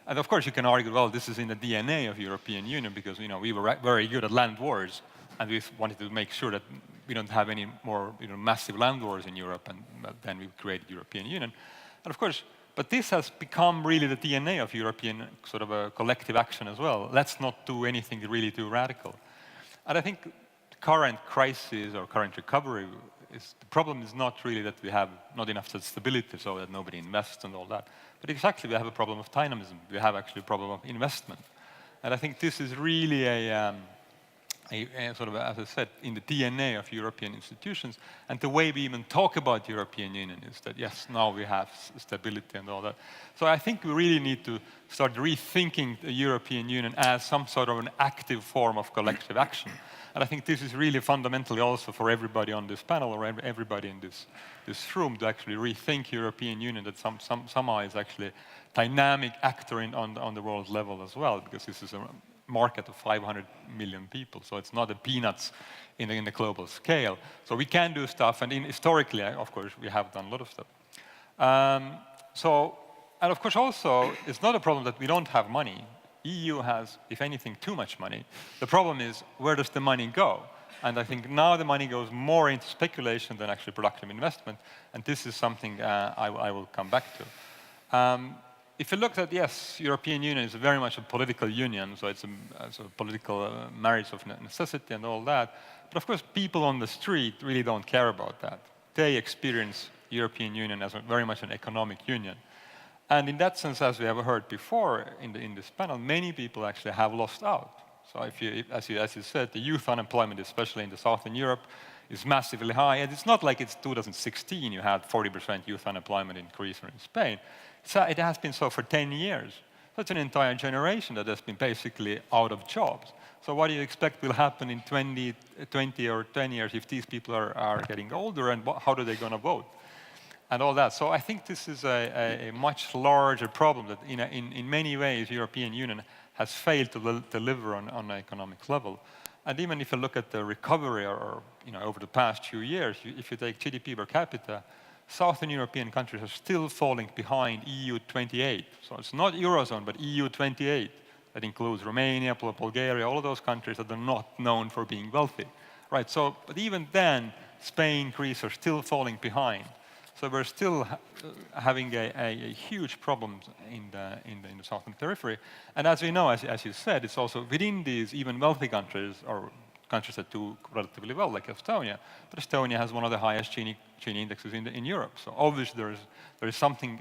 And of course you can argue, well, this is in the DNA of European Union because we were very good at land wars, and we wanted to make sure that we don't have any more massive land wars in Europe, and then we created European Union. And of course, but this has become really the DNA of European sort of a collective action as well. Let's not do anything really too radical. And I think the current crisis or current recovery the problem is not really that we have not enough stability so that nobody invests and all that, but exactly we have a problem of dynamism. We have actually a problem of investment. And I think this is really a sort of, as I said, in the DNA of European institutions. And the way we even talk about European Union is that, yes, now we have stability and all that. So I think we really need to start rethinking the European Union as some sort of an active form of collective action. And I think this is really fundamentally also for everybody on this panel or everybody in this room to actually rethink European Union, that somehow is actually a dynamic actor on the world level as well, because this is a market of 500 million people, so it's not a peanuts in the global scale. So we can do stuff, and historically, of course, we have done a lot of stuff. And of course also, it's not a problem that we don't have money. EU has, if anything, too much money. The problem is, where does the money go? And I think now the money goes more into speculation than actually productive investment, and this is something I will come back to. If you look at, yes, European Union is very much a political union, so it's a political marriage of necessity and all that. But of course, people on the street really don't care about that. They experience European Union as very much an economic union. And in that sense, as we have heard before in this panel, many people actually have lost out. So as you said, the youth unemployment, especially in the Southern Europe, is massively high. And it's not like it's 2016, you had 40% youth unemployment in Greece or in Spain. So it has been so for 10 years. So it's an entire generation that has been basically out of jobs. So what do you expect will happen in 20 or 10 years if these people are getting older, and how are they going to vote? And all that. So I think this is a much larger problem that in many ways European Union has failed to deliver on an economic level. And even if you look at the recovery or over the past few years, if you take GDP per capita, Southern European countries are still falling behind EU 28. So it's not eurozone, but EU 28. That includes Romania, Bulgaria, all of those countries that are not known for being wealthy. Right, so, but even then, Spain, Greece are still falling behind. So we're still having a huge problem in the southern periphery. And as we know, as you said, it's also within these even wealthy countries, or countries that do relatively well, like Estonia. But Estonia has one of the highest Gini indexes in Europe. So obviously there is something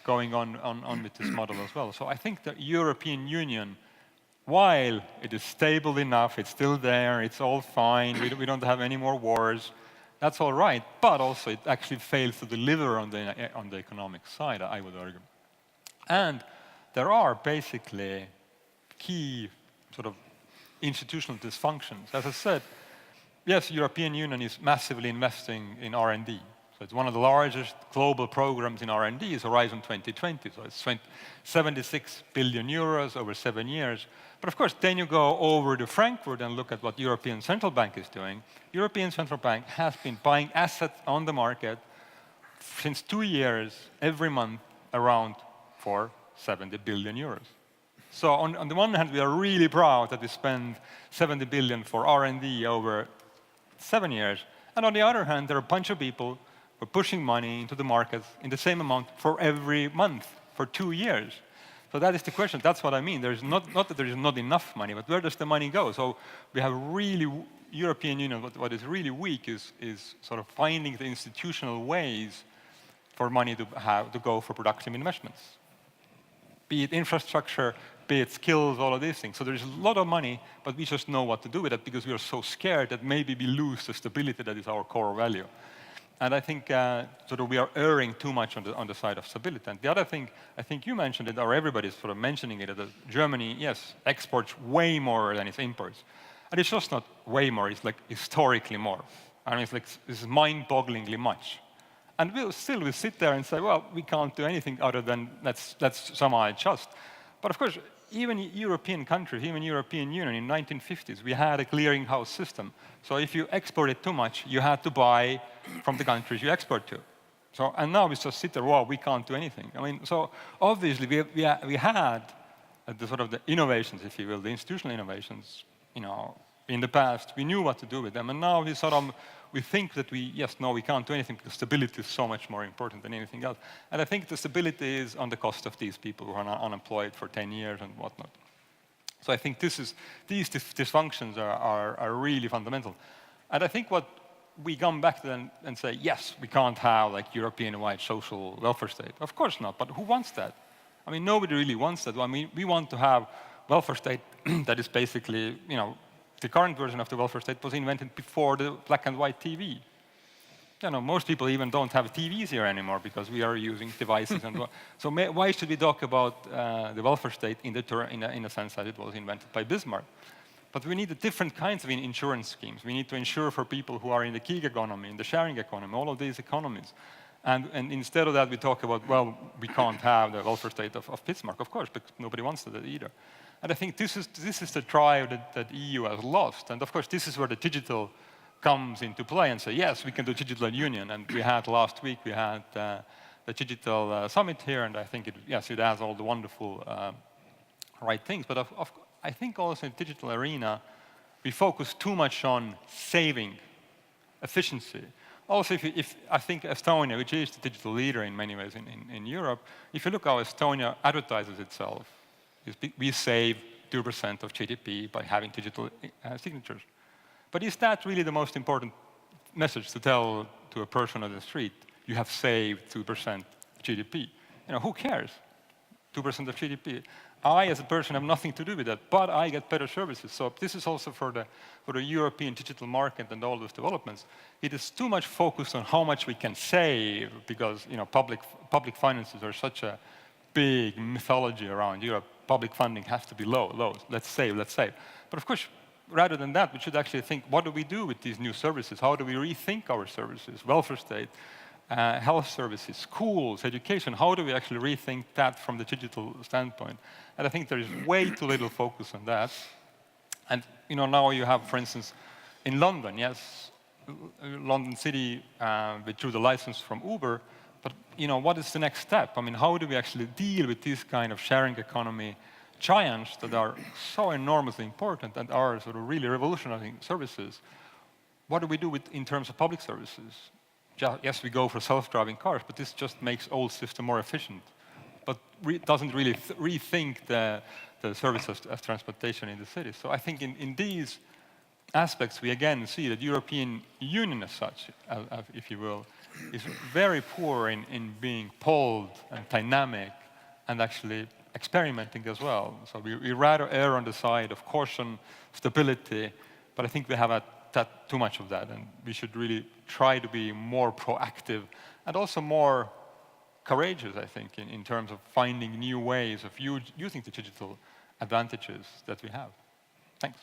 going on with this model as well. So I think the European Union, while it is stable enough, it's still there, it's all fine, we don't have any more wars, that's all right, but also it actually fails to deliver on the economic side, I would argue. And there are basically key sort of institutional dysfunctions. As I said, yes, European Union is massively investing in R&D. So it's one of the largest global programs in R&D is Horizon 2020. So it's 76 billion euros over 7 years. But of course, then you go over to Frankfurt and look at what European Central Bank is doing. European Central Bank has been buying assets on the market since 2 years, every month, around for 70 billion euros. So on the one hand, we are really proud that we spend 70 billion for R&D over 7 years. And on the other hand, there are a bunch of people who are pushing money into the markets in the same amount for every month for 2 years. So that is the question. That's what I mean. There's not that there is not enough money, but where does the money go? So we have really, European Union, what is really weak is sort of finding the institutional ways for money to go for productive investments. Be it infrastructure, be it skills, all of these things. So there's a lot of money, but we just know what to do with it because we are so scared that maybe we lose the stability that is our core value. And I think sort of we are erring too much on the side of stability. And the other thing, I think you mentioned it, or everybody's sort of mentioning it, that Germany, yes, exports way more than its imports. And it's just not way more, it's like historically more. I mean, it's like, this is mind-bogglingly much. And we'll sit there and say, well, we can't do anything other than let's somehow adjust. But of course, even European countries, even European Union in the 1950s, we had a clearinghouse system. So if you exported too much, you had to buy from the countries you export to. So, and now we just sit there, well, we can't do anything. I mean, so obviously we had the sort of the innovations, if you will, the institutional innovations, in the past. We knew what to do with them, and now we think that we can't do anything because stability is so much more important than anything else. And I think the stability is on the cost of these people who are unemployed for 10 years and whatnot. So I think these dysfunctions are really fundamental. And I think what we come back to them and say, yes, we can't have like European-wide social welfare state. Of course not, but who wants that? I mean, nobody really wants that. I mean, we want to have welfare state that is basically, the current version of the welfare state was invented before the black and white TV. You know, most people even don't have TVs here anymore because we are using devices. So why should we talk about the welfare state in a sense that it was invented by Bismarck? But we need different kinds of insurance schemes. We need to insure for people who are in the gig economy, in the sharing economy, all of these economies. And instead of that, we talk about, well, we can't have the welfare state of Bismarck, of course, because nobody wants that either. And I think this is the drive that EU has lost. And of course, this is where the digital comes into play and say, yes, we can do digital union. And we had last week, we had the digital summit here, and I think it has all the wonderful right things. But I think also in the digital arena, we focus too much on saving, efficiency. Also, if I think Estonia, which is the digital leader in many ways in Europe, if you look how Estonia advertises itself, we save 2% of GDP by having digital signatures. But is that really the most important message to tell to a person on the street? You have saved 2% of GDP. You know, who cares? 2% of GDP. I, as a person, have nothing to do with that, but I get better services. So this is also for the European digital market and all those developments. It is too much focused on how much we can save because, you know, public finances are such a big mythology around Europe. Public funding has to be low. Let's save. But of course, rather than that, we should actually think, what do we do with these new services? How do we rethink our services? Welfare state, health services, schools, education. How do we actually rethink that from the digital standpoint? And I think there is way too little focus on that. And you know, now you have, for instance, in London, yes, London City withdrew the license from Uber. But you know, what is the next step? I mean, how do we actually deal with these kind of sharing economy giants that are so enormously important and are sort of really revolutionizing services? What do we do in terms of public services? Yes, we go for self-driving cars, but this just makes old system more efficient, but doesn't really rethink the service as transportation in the city. So I think in these aspects, we again see that European Union as such, if you will, is very poor in being bold and dynamic and actually experimenting as well. So we rather err on the side of caution, stability, but I think we have too much of that, and we should really try to be more proactive and also more courageous, I think, in terms of finding new ways of using the digital advantages that we have. Thanks.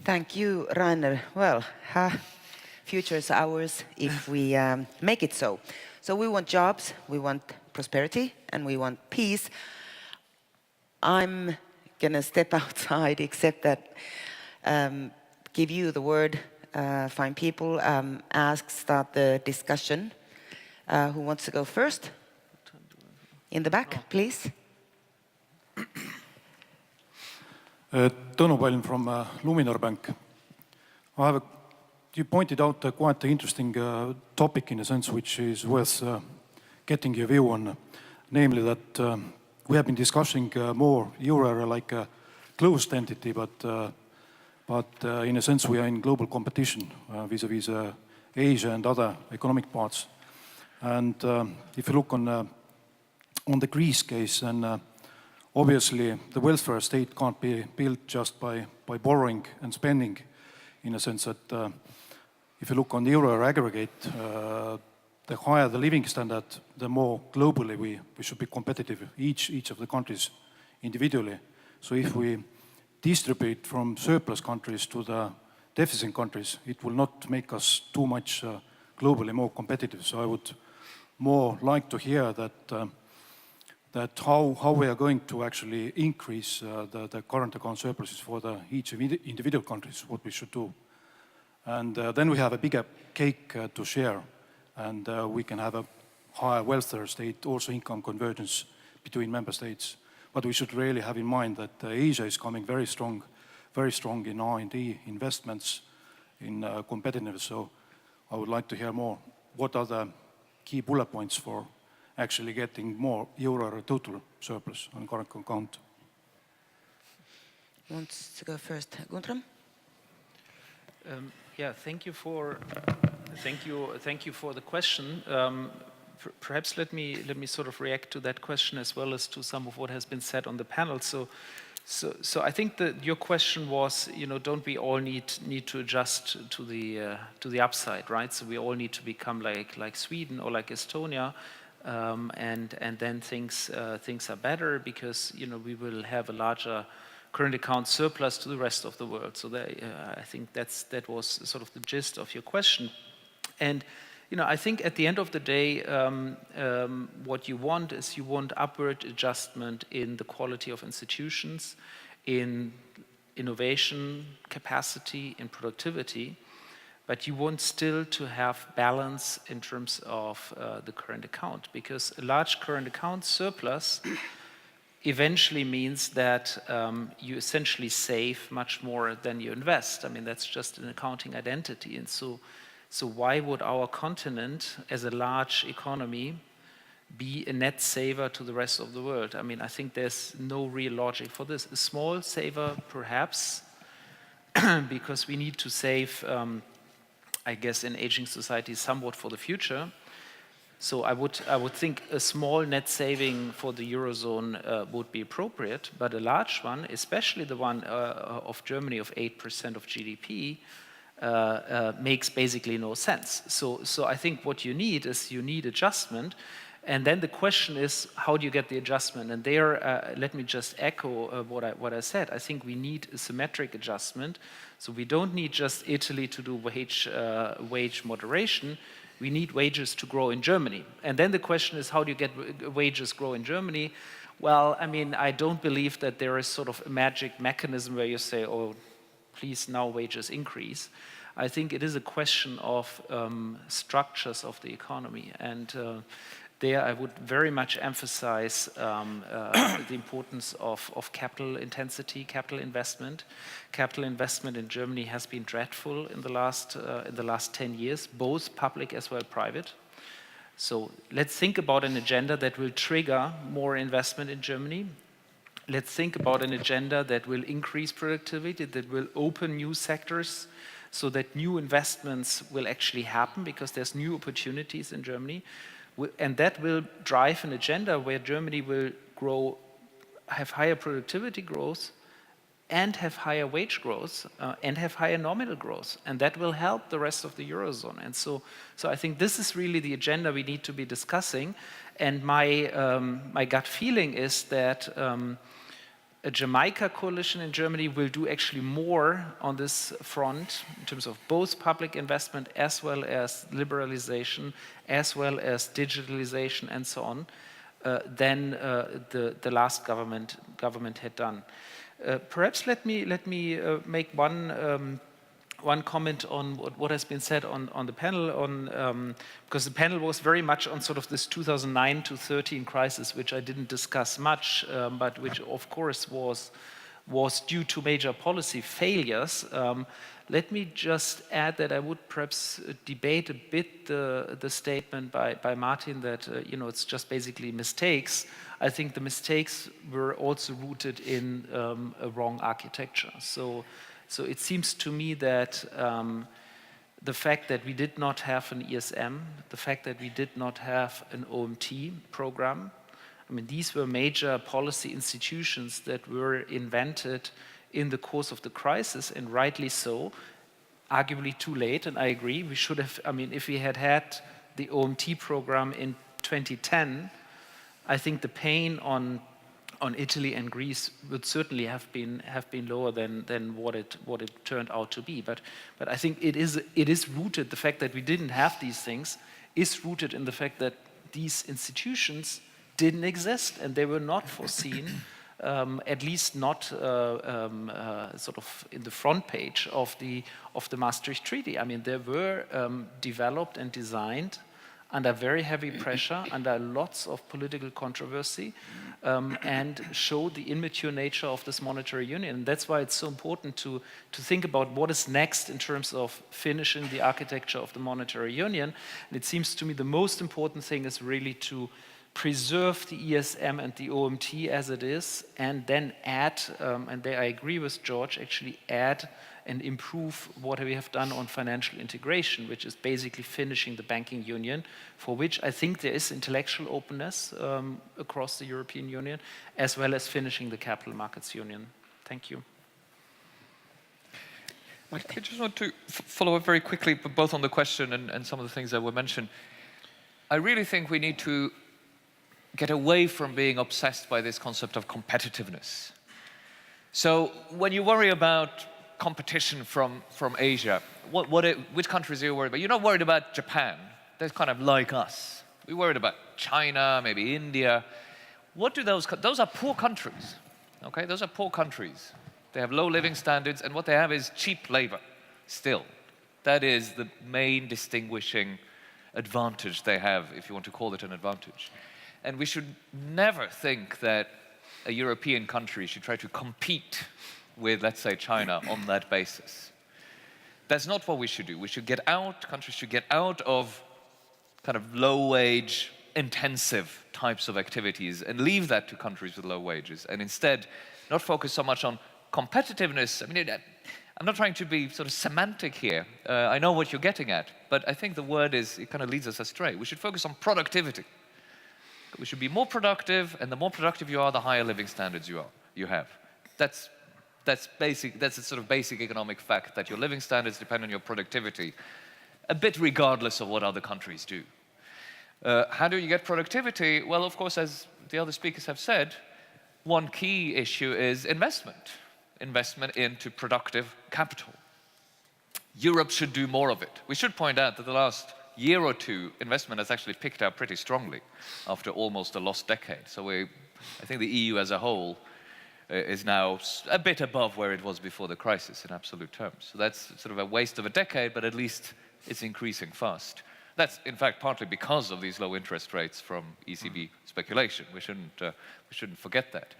Thank you, Rainer. Well, future is ours if we make it so. So we want jobs, we want prosperity, and we want peace. I'm going to step outside, except that give you the word, fine people, start the discussion. Who wants to go first? In the back, please. Tõnu Palm from Luminor Bank. You pointed out quite an interesting topic in a sense which is worth getting your view on, namely that we have been discussing more euro area like a closed entity, but in a sense we are in global competition vis-a-vis Asia and other economic parts. And if you look on the Greece case, then obviously the welfare state can't be built just by borrowing and spending, in a sense that if you look on the euro aggregate, the higher the living standard, the more globally we should be competitive, each of the countries individually. So if we distribute from surplus countries to the deficit countries, it will not make us too much globally more competitive. So I would more like to hear that how we are going to actually increase the current account surpluses for each individual countries, what we should do. And then we have a bigger cake to share, and we can have a higher welfare state, also income convergence between member states. But we should really have in mind that Asia is coming very strong in R&D investments, in competitiveness. So I would like to hear more. What are the key bullet points for actually getting more euro total surplus on current account? Wants to go first, Guntram? Yeah, thank you for the question. Perhaps let me sort of react to that question as well as to some of what has been said on the panel. So So I think that your question was, don't we all need to adjust to the upside, right? So we all need to become like Sweden or like Estonia, and then things are better because we will have a larger current account surplus to the rest of the world. So I think that was sort of the gist of your question, and. I think at the end of the day, what you want is upward adjustment in the quality of institutions, in innovation capacity, in productivity, but you want still to have balance in terms of the current account, because a large current account surplus eventually means that you essentially save much more than you invest. I mean, that's just an accounting identity, and so why would our continent, as a large economy, be a net saver to the rest of the world? I mean, I think there's no real logic for this. A small saver, perhaps, because we need to save, I guess, in aging societies somewhat for the future. So I would think a small net saving for the eurozone would be appropriate, but a large one, especially the one of Germany of 8% of GDP, makes basically no sense. So I think what you need is adjustment, and then the question is, how do you get the adjustment? And there, let me just echo what I said. I think we need a symmetric adjustment. So we don't need just Italy to do wage moderation. We need wages to grow in Germany. And then the question is, how do you get wages grow in Germany? Well, I mean, I don't believe that there is sort of a magic mechanism where you say, oh, please now wages increase. I think it is a question of structures of the economy, and there I would very much emphasize the importance of capital intensity, capital investment. Capital investment in Germany has been dreadful in the last 10 years, both public as well private. So let's think about an agenda that will trigger more investment in Germany. Let's think about an agenda that will increase productivity, that will open new sectors so that new investments will actually happen because there's new opportunities in Germany. And that will drive an agenda where Germany will grow, have higher productivity growth, and have higher wage growth, and have higher nominal growth. And that will help the rest of the eurozone. And so I think this is really the agenda we need to be discussing. And my gut feeling is that a Jamaica coalition in Germany will do actually more on this front in terms of both public investment as well as liberalization, as well as digitalization and so on, than the last government had done. Perhaps let me make one comment on what has been said on the panel, because the panel was very much on sort of this 2009 to 13 crisis, which I didn't discuss much, but which of course was due to major policy failures. Let me just add that I would perhaps debate a bit the statement by Martin that it's just basically mistakes. I think the mistakes were also rooted in a wrong architecture. So it seems to me that the fact that we did not have an ESM, the fact that we did not have an OMT program, I mean, these were major policy institutions that were invented in the course of the crisis, and rightly so, arguably too late, and I agree, we should have, I mean, if we had had the OMT program in 2010, I think the pain on Italy and Greece would certainly have been lower than what it turned out to be. But I think it is rooted, the fact that we didn't have these things is rooted in the fact that these institutions didn't exist and they were not foreseen, at least not sort of in the front page of the Maastricht Treaty. I mean, they were developed and designed under very heavy pressure, under lots of political controversy, and showed the immature nature of this monetary union. And that's why it's so important to think about what is next in terms of finishing the architecture of the monetary union. And it seems to me the most important thing is really to preserve the ESM and the OMT as it is, and then add, and there I agree with George, actually add and improve what we have done on financial integration, which is basically finishing the banking union, for which I think there is intellectual openness across the European Union, as well as finishing the capital markets union. Thank you. I just want to follow up very quickly, both on the question and some of the things that were mentioned. I really think we need to get away from being obsessed by this concept of competitiveness. So when you worry about competition from Asia, which countries are you worried about? You're not worried about Japan. They're kind of like us. We're worried about China, maybe India. What do those are poor countries, okay? Those are poor countries. They have low living standards, and what they have is cheap labor, still. That is the main distinguishing advantage they have, if you want to call it an advantage. And we should never think that a European country should try to compete with, let's say, China on that basis. That's not what we should do. We should get out, countries should get out of kind of low-wage, intensive types of activities and leave that to countries with low wages, and instead not focus so much on competitiveness. I mean, I'm not trying to be sort of semantic here. I know what you're getting at, but I think the word it kind of leads us astray. We should focus on productivity. We should be more productive, and the more productive you are, the higher living standards you have. That's basic. That's a sort of basic economic fact, that your living standards depend on your productivity, a bit regardless of what other countries do. How do you get productivity? Well, of course, as the other speakers have said, one key issue is investment. Investment into productive capital. Europe should do more of it. We should point out that the last year or two, investment has actually picked up pretty strongly after almost a lost decade. So I think the EU as a whole is now a bit above where it was before the crisis in absolute terms. So that's sort of a waste of a decade, but at least it's increasing fast. That's, in fact, partly because of these low interest rates from ECB speculation. We shouldn't forget that.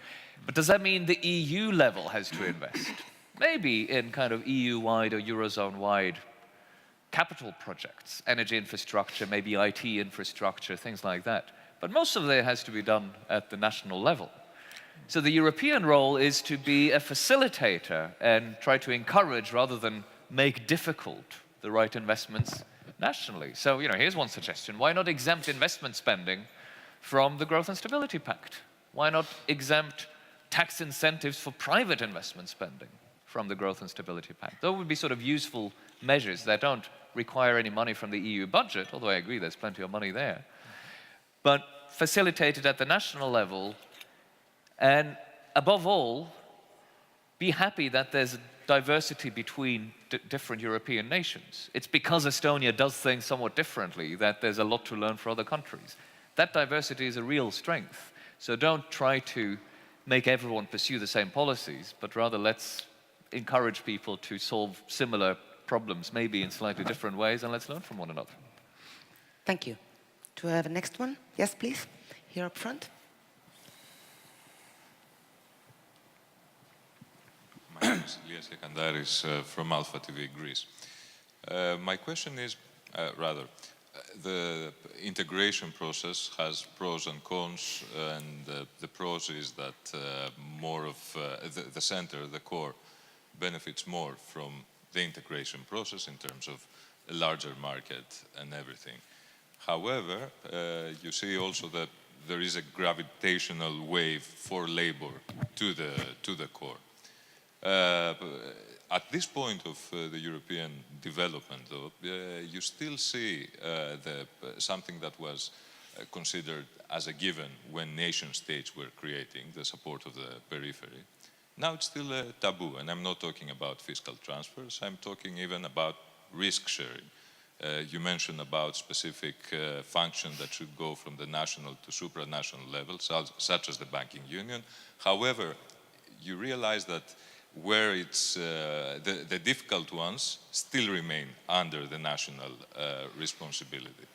But does that mean the EU level has to invest? Maybe in kind of EU-wide or eurozone-wide capital projects, energy infrastructure, maybe IT infrastructure, things like that. But most of it has to be done at the national level. So the European role is to be a facilitator and try to encourage rather than make difficult the right investments nationally. So, here's one suggestion. Why not exempt investment spending from the Growth and Stability Pact? Why not exempt tax incentives for private investment spending from the Growth and Stability Pact? Those would be sort of useful measures that don't require any money from the EU budget, although I agree there's plenty of money there, but facilitated at the national level, and above all, be happy that there's diversity between different European nations. It's because Estonia does things somewhat differently that there's a lot to learn from other countries. That diversity is a real strength. So don't try to make everyone pursue the same policies, but rather let's encourage people to solve similar problems, maybe in slightly different ways, and let's learn from one another. Thank you. Do I have a next one? Yes, please. Here up front. My name is Elias Sekandaris from Alpha TV Greece. My question is, the integration process has pros and cons, and the pros is that more of the center, the core, benefits more from the integration process in terms of a larger market and everything. However, you see also that there is a gravitational wave for labor to the core. At this point of the European development, though, you still see something that was considered as a given when nation states were creating the support of the periphery. Now it's still a taboo, and I'm not talking about fiscal transfers, I'm talking even about risk sharing. You mentioned about specific functions that should go from the national to supranational levels, such as the banking union. However, you realize that where it's the difficult ones still remain under the national responsibility.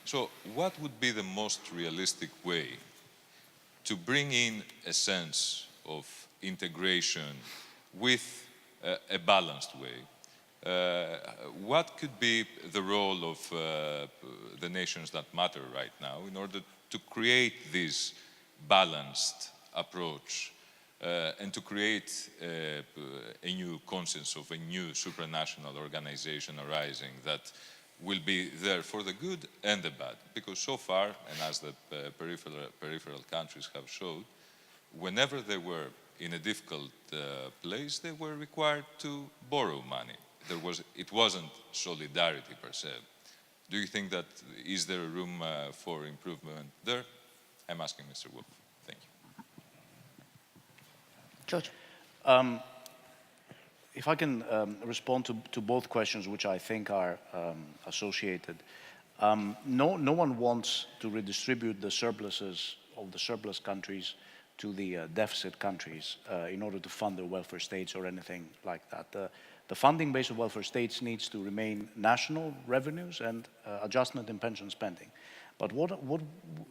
So what would be the most realistic way to bring in a sense of integration with a balanced way? What could be the role of the nations that matter right now in order to create this balanced approach and to create a new conscience of a new supranational organization arising that will be there for the good and the bad. Because so far, and as the peripheral countries have showed, whenever they were in a difficult place, they were required to borrow money. It wasn't solidarity per se. Do you think that is there room for improvement there? I'm asking Mr. Wolff. Thank you. George. If I can respond to both questions, which I think are associated. No one wants to redistribute the surpluses of the surplus countries to the deficit countries in order to fund their welfare states or anything like that. The funding base of welfare states needs to remain national revenues and adjustment in pension spending. But what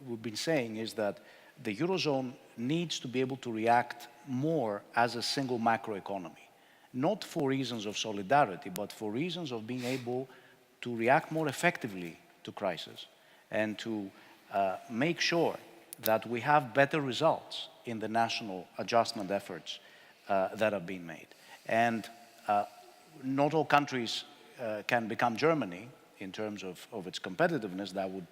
we've been saying is that the eurozone needs to be able to react more as a single macroeconomy, not for reasons of solidarity, but for reasons of being able to react more effectively to crisis and to make sure that we have better results in the national adjustment efforts that have been made. And not all countries can become Germany in terms of its competitiveness. That would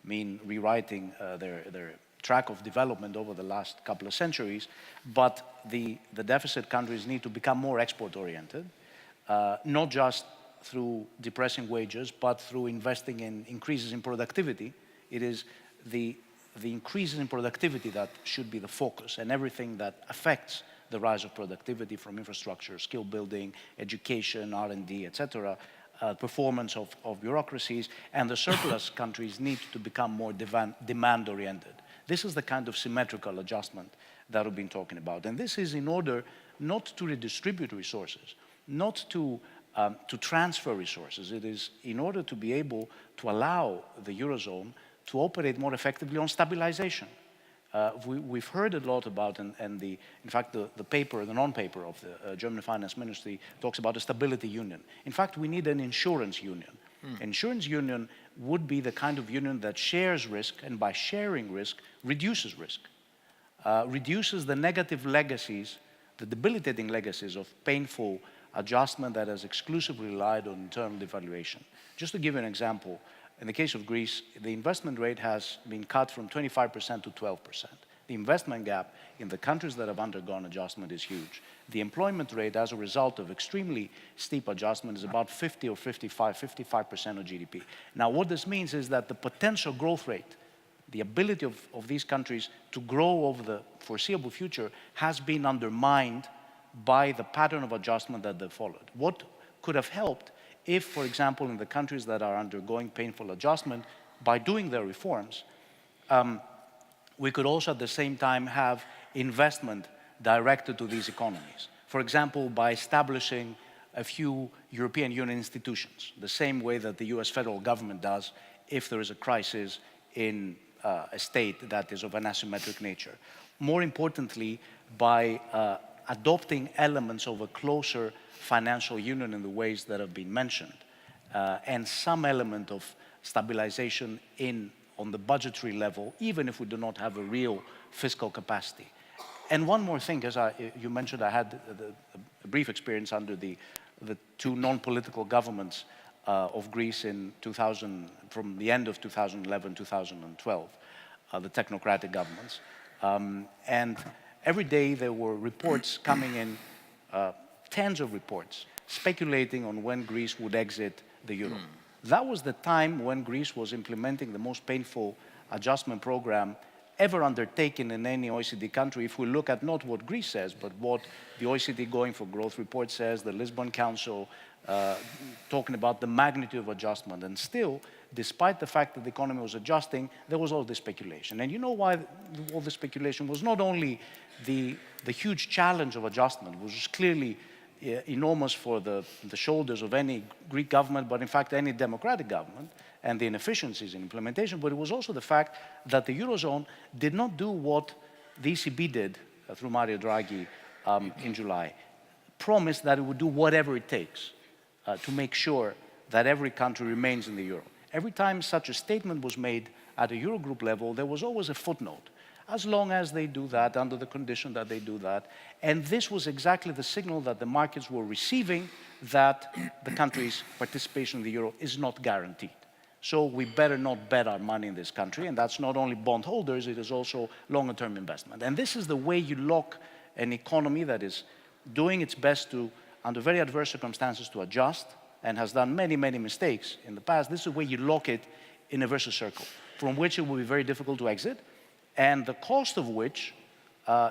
mean rewriting their track of development over the last couple of centuries. But the deficit countries need to become more export-oriented, not just through depressing wages, but through investing in increases in productivity. It is the increases in productivity that should be the focus, and everything that affects the rise of productivity, from infrastructure, skill building, education, R&D, etc., performance of bureaucracies, and the surplus countries need to become more demand-oriented. This is the kind of symmetrical adjustment that we've been talking about. And this is in order not to redistribute resources, not to transfer resources. It is in order to be able to allow the eurozone to operate more effectively on stabilization. We've heard a lot about, in fact, the paper, the non-paper of the German Finance Ministry talks about a stability union. In fact, we need an insurance union. Insurance union would be the kind of union that shares risk, and by sharing risk, reduces risk. Reduces the negative legacies, the debilitating legacies of painful adjustment that has exclusively relied on internal devaluation. Just to give you an example, in the case of Greece, the investment rate has been cut from 25% to 12%. The investment gap in the countries that have undergone adjustment is huge. The employment rate as a result of extremely steep adjustment is about 50 or 55% of GDP. Now, what this means is that the potential growth rate, the ability of these countries to grow over the foreseeable future has been undermined by the pattern of adjustment that they've followed. What could have helped if, for example, in the countries that are undergoing painful adjustment, by doing their reforms, we could also at the same time have investment directed to these economies. For example, by establishing a few European Union institutions, the same way that the US federal government does if there is a crisis in a state that is of an asymmetric nature. More importantly, by adopting elements of a closer financial union in the ways that have been mentioned, and some element of stabilization on the budgetary level, even if we do not have a real fiscal capacity. And one more thing, as you mentioned, I had a brief experience under the two non-political governments of Greece from the end of 2011, 2012, the technocratic governments. And every day there were reports coming in, tens of reports, speculating on when Greece would exit the euro. That was the time when Greece was implementing the most painful adjustment program ever undertaken in any OECD country. If we look at not what Greece says, but what the OECD Going for Growth report says, the Lisbon Council talking about the magnitude of adjustment. And still, despite the fact that the economy was adjusting, there was all this speculation. And you know why all this speculation was not only the huge challenge of adjustment, which was clearly enormous for the shoulders of any Greek government, but in fact any democratic government, and the inefficiencies in implementation, but it was also the fact that the eurozone did not do what the ECB did through Mario Draghi in July, promised that it would do whatever it takes to make sure that every country remains in the euro. Every time such a statement was made at a Eurogroup level, there was always a footnote. As long as they do that, under the condition that they do that. And this was exactly the signal that the markets were receiving that the country's participation in the euro is not guaranteed. So we better not bet our money in this country, and that's not only bondholders, it is also longer-term investment. And this is the way you lock an economy that is doing its best to, under very adverse circumstances, to adjust, and has done many, many mistakes in the past. This is the way you lock it in a vicious circle, from which it will be very difficult to exit, and the cost of which,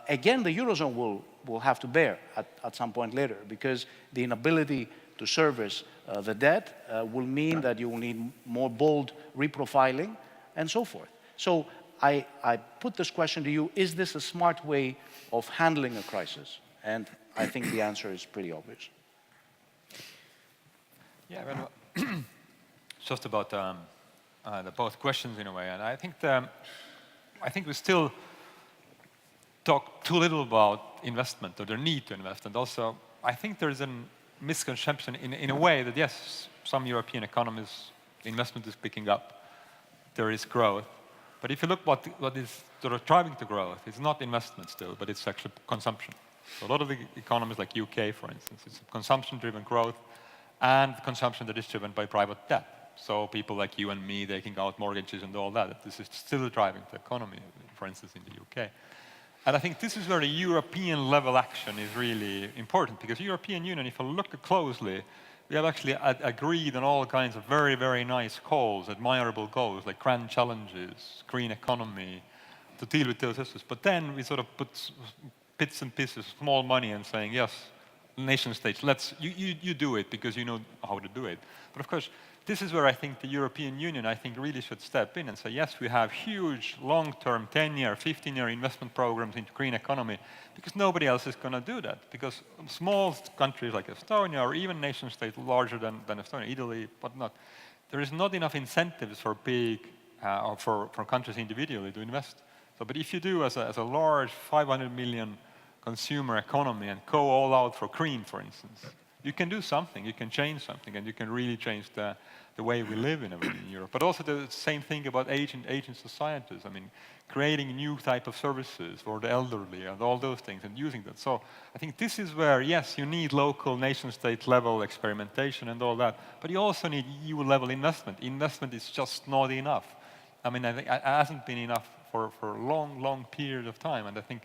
again, the eurozone will have to bear at some point later, because the inability to service the debt will mean that you will need more bold reprofiling and so forth. So I put this question to you, is this a smart way of handling a crisis? And I think the answer is pretty obvious. Yeah, well, just about the both questions in a way, and I think we still talk too little about investment or the need to invest, and also I think there is a misconception in a way that yes, some European economies, the investment is picking up, there is growth, but if you look what is sort of driving the growth, it's not investment still, but it's actually consumption. So a lot of the economies like UK, for instance, it's consumption-driven growth and consumption that is driven by private debt. So people like you and me taking out mortgages and all that, this is still driving the economy, for instance, in the UK. And I think this is where the European level action is really important, because European Union, if you look closely, we have actually agreed on all kinds of very, very nice goals, admirable goals, like grand challenges, green economy, to deal with those issues. But then we sort of put bits and pieces, small money, and saying, yes, nation states, you do it because you know how to do it. But of course, this is where I think the European Union, really should step in and say, yes, we have huge long-term 10-year, 15-year investment programs into green economy, because nobody else is going to do that. Because small countries like Estonia, or even nation states larger than Estonia, Italy, whatnot, there is not enough incentives for big, or for countries individually to invest. So, but if you do as a large 500 million consumer economy and go all out for green, for instance, you can do something, you can change something, and you can really change the way we live in Europe. But also the same thing about aging societies. I mean, creating new type of services for the elderly and all those things and using that. So I think this is where, yes, you need local nation-state level experimentation and all that, but you also need EU level investment. Investment is just not enough. I mean, I think it hasn't been enough for a long, long period of time. And I think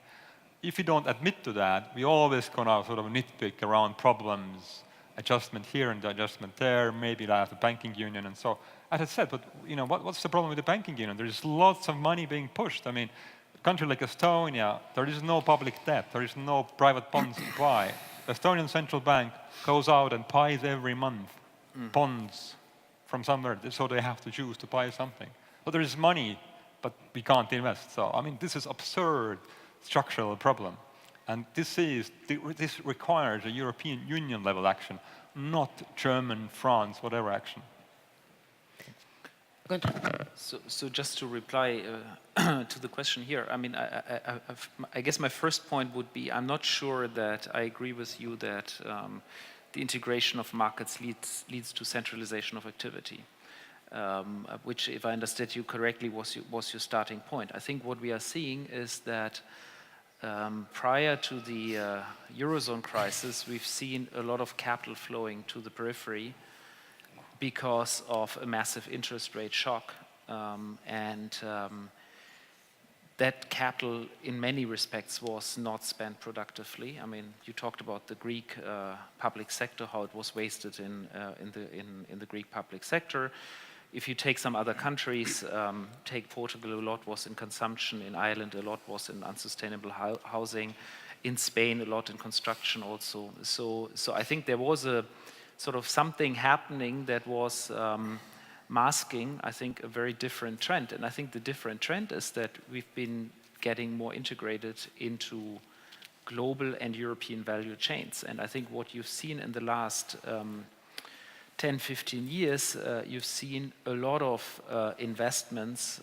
if you don't admit to that, we always gonna sort of nitpick around problems, adjustment here and adjustment there, maybe like the banking union and so. As I said, but you know, what's the problem with the banking union? There's lots of money being pushed. I mean, a country like Estonia, there is no public debt, there is no private bonds to buy. The Estonian central bank goes out and buys every month bonds from somewhere, so they have to choose to buy something. So there is money, but we can't invest. So, I mean, this is absurd structural problem. And this requires a European Union level action, not German, France, whatever action. So just to reply to the question here, I mean, I guess my first point would be, I'm not sure that I agree with you that the integration of markets leads to centralization of activity, which, if I understood you correctly, was your starting point. I think what we are seeing is that prior to the eurozone crisis, we've seen a lot of capital flowing to the periphery because of a massive interest rate shock, and that capital in many respects was not spent productively. I mean, you talked about the Greek public sector, how it was wasted in the Greek public sector. If you take some other countries, take Portugal, a lot was in consumption. In Ireland, a lot was in unsustainable housing. In Spain, a lot in construction also. So I think there was a sort of something happening that was masking, I think, a very different trend. And I think the different trend is that we've been getting more integrated into global and European value chains. And I think what you've seen in the last 10, 15 years, you've seen a lot of investments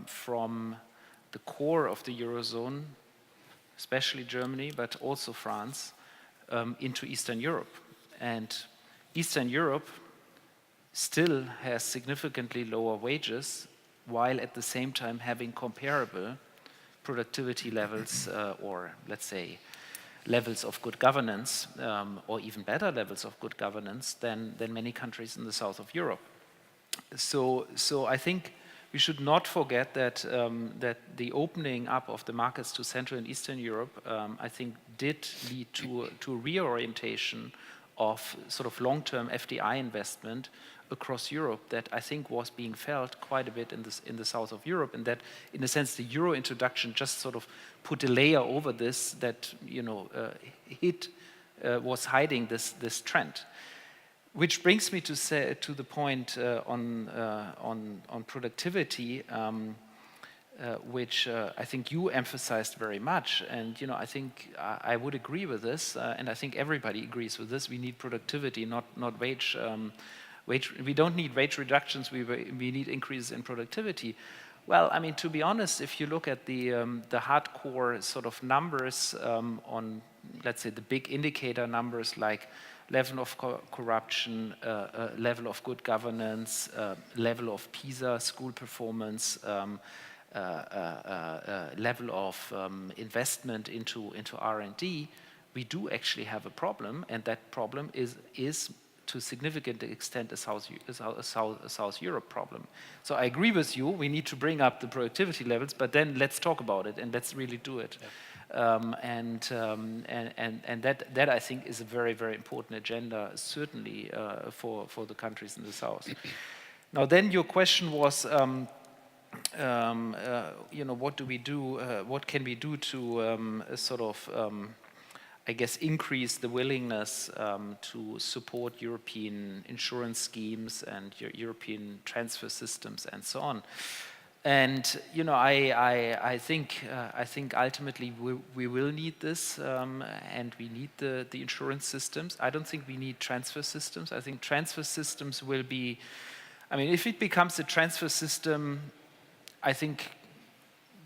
from the core of the Eurozone, especially Germany, but also France, into Eastern Europe. And Eastern Europe still has significantly lower wages while at the same time having comparable productivity levels or let's say levels of good governance or even better levels of good governance than many countries in the south of Europe. So I think we should not forget that that the opening up of the markets to Central and Eastern Europe, I think, did lead to a reorientation of sort of long-term FDI investment across Europe that I think was being felt quite a bit in the south of Europe, and that, in a sense, the euro introduction just sort of put a layer over this that was hiding this trend. Which brings me to the point on productivity, which I think you emphasized very much, and I think I would agree with this, and I think everybody agrees with this. We need productivity, not wage. We don't need wage reductions. We need increases in productivity. Well, I mean, to be honest, if you look at the hardcore sort of numbers on, let's say, the big indicator numbers like level of corruption, level of good governance, level of PISA school performance, level of investment into R&D, we do actually have a problem, and that problem is to a significant extent a South Europe problem. So I agree with you, we need to bring up the productivity levels, but then let's talk about it and let's really do it. Yeah. And that I think is a very, very important agenda, certainly for the countries in the South. Now then your question was, what do we do, what can we do to sort of I guess, increase the willingness to support European insurance schemes and European transfer systems and so on. And I think ultimately we will need this, and we need the insurance systems. I don't think we need transfer systems. I think transfer systems will be. I mean, if it becomes a transfer system, I think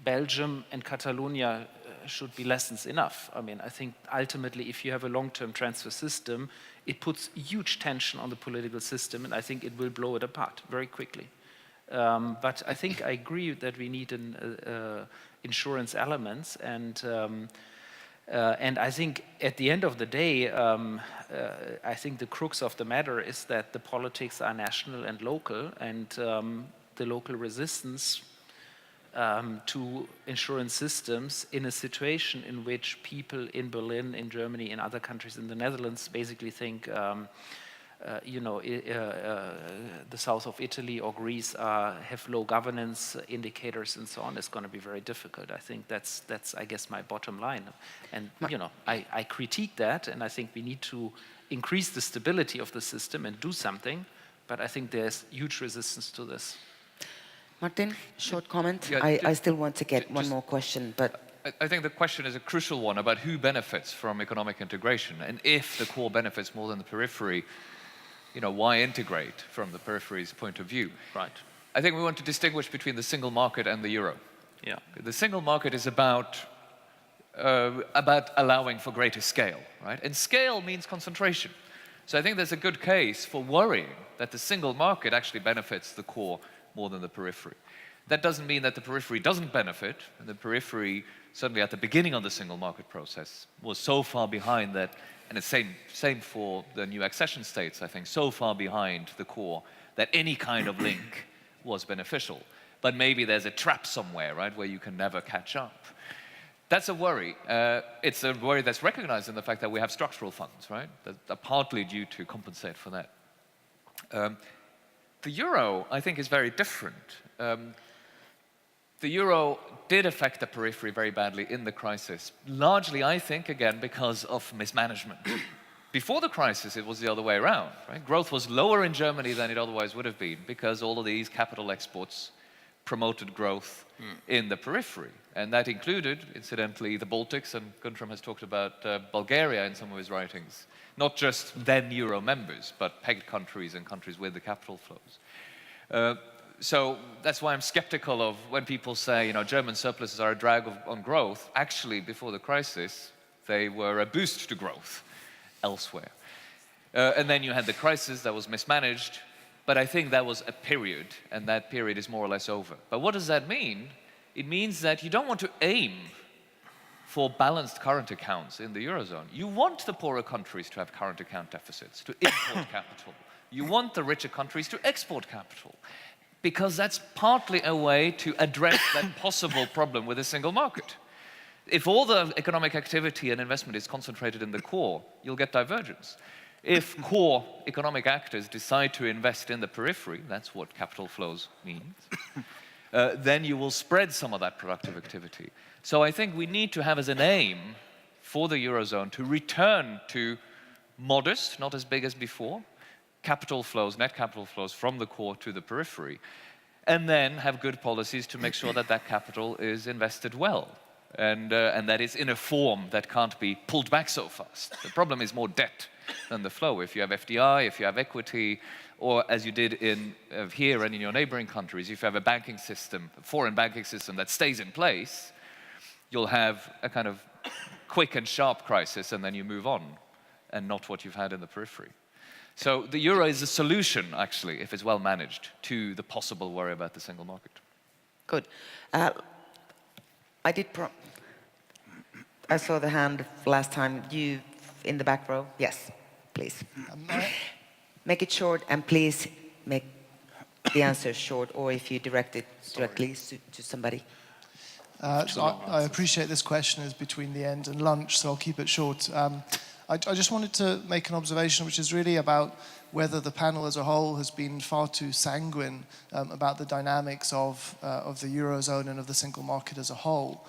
Belgium and Catalonia should be lessons enough. I mean, I think ultimately if you have a long-term transfer system, it puts huge tension on the political system, and I think it will blow it apart very quickly. But I think I agree that we need an insurance elements, and I think at the end of the day, I think the crux of the matter is that the politics are national and local, and the local resistance to insurance systems in a situation in which people in Berlin, in Germany, in other countries, in the Netherlands, basically think, the south of Italy or Greece have low governance indicators and so on. It's going to be very difficult. I think that's I guess my bottom line. And I critique that, and I think we need to increase the stability of the system and do something. But I think there's huge resistance to this. Martin, short comment. Yeah, I still want to get one more question, but I think the question is a crucial one about who benefits from economic integration, and if the core benefits more than the periphery, why integrate from the periphery's point of view? Right. I think we want to distinguish between the single market and the euro. Yeah. The single market is about allowing for greater scale, right? And scale means concentration. So I think there's a good case for worrying that the single market actually benefits the core more than the periphery. That doesn't mean that the periphery doesn't benefit, and the periphery, certainly at the beginning of the single market process, was so far behind that, and it's same for the new accession states, I think, so far behind the core that any kind of link was beneficial. But maybe there's a trap somewhere, right, where you can never catch up. That's a worry. It's a worry that's recognized in the fact that we have structural funds, right, that are partly due to compensate for that. The euro, I think, is very different. The euro did affect the periphery very badly in the crisis, largely, I think, again, because of mismanagement. Before the crisis, it was the other way around, right? Growth was lower in Germany than it otherwise would have been because all of these capital exports promoted growth in the periphery. And that included, incidentally, the Baltics, and Guntram has talked about Bulgaria in some of his writings. Not just then euro members, but pegged countries and countries with the capital flows. So that's why I'm skeptical of when people say, German surpluses are a drag on growth. Actually, before the crisis, they were a boost to growth elsewhere. And then you had the crisis that was mismanaged, But I think that was a period, and that period is more or less over. But what does that mean? It means that you don't want to aim for balanced current accounts in the Eurozone. You want the poorer countries to have current account deficits, to import capital. You want the richer countries to export capital, because that's partly a way to address that possible problem with a single market. If all the economic activity and investment is concentrated in the core, you'll get divergence. If core economic actors decide to invest in the periphery, that's what capital flows means, then you will spread some of that productive activity. So I think we need to have as an aim for the Eurozone to return to modest, not as big as before, capital flows, net capital flows from the core to the periphery, and then have good policies to make sure that that capital is invested well. And that is in a form that can't be pulled back so fast. The problem is more debt than the flow. If you have FDI, if you have equity, or as you did here and in your neighboring countries, if you have a banking system, a foreign banking system that stays in place, you'll have a kind of quick and sharp crisis, and then you move on, and not what you've had in the periphery. So the euro is a solution, actually, if it's well managed, to the possible worry about the single market. Good. I saw the hand last time. You in the back row? Yes, please. Make it short, and please make the answer short, or if you direct it directly to somebody. I appreciate this question is between the end and lunch, so I'll keep it short. I just wanted to make an observation which is really about whether the panel as a whole has been far too sanguine about the dynamics of the Eurozone and of the single market as a whole.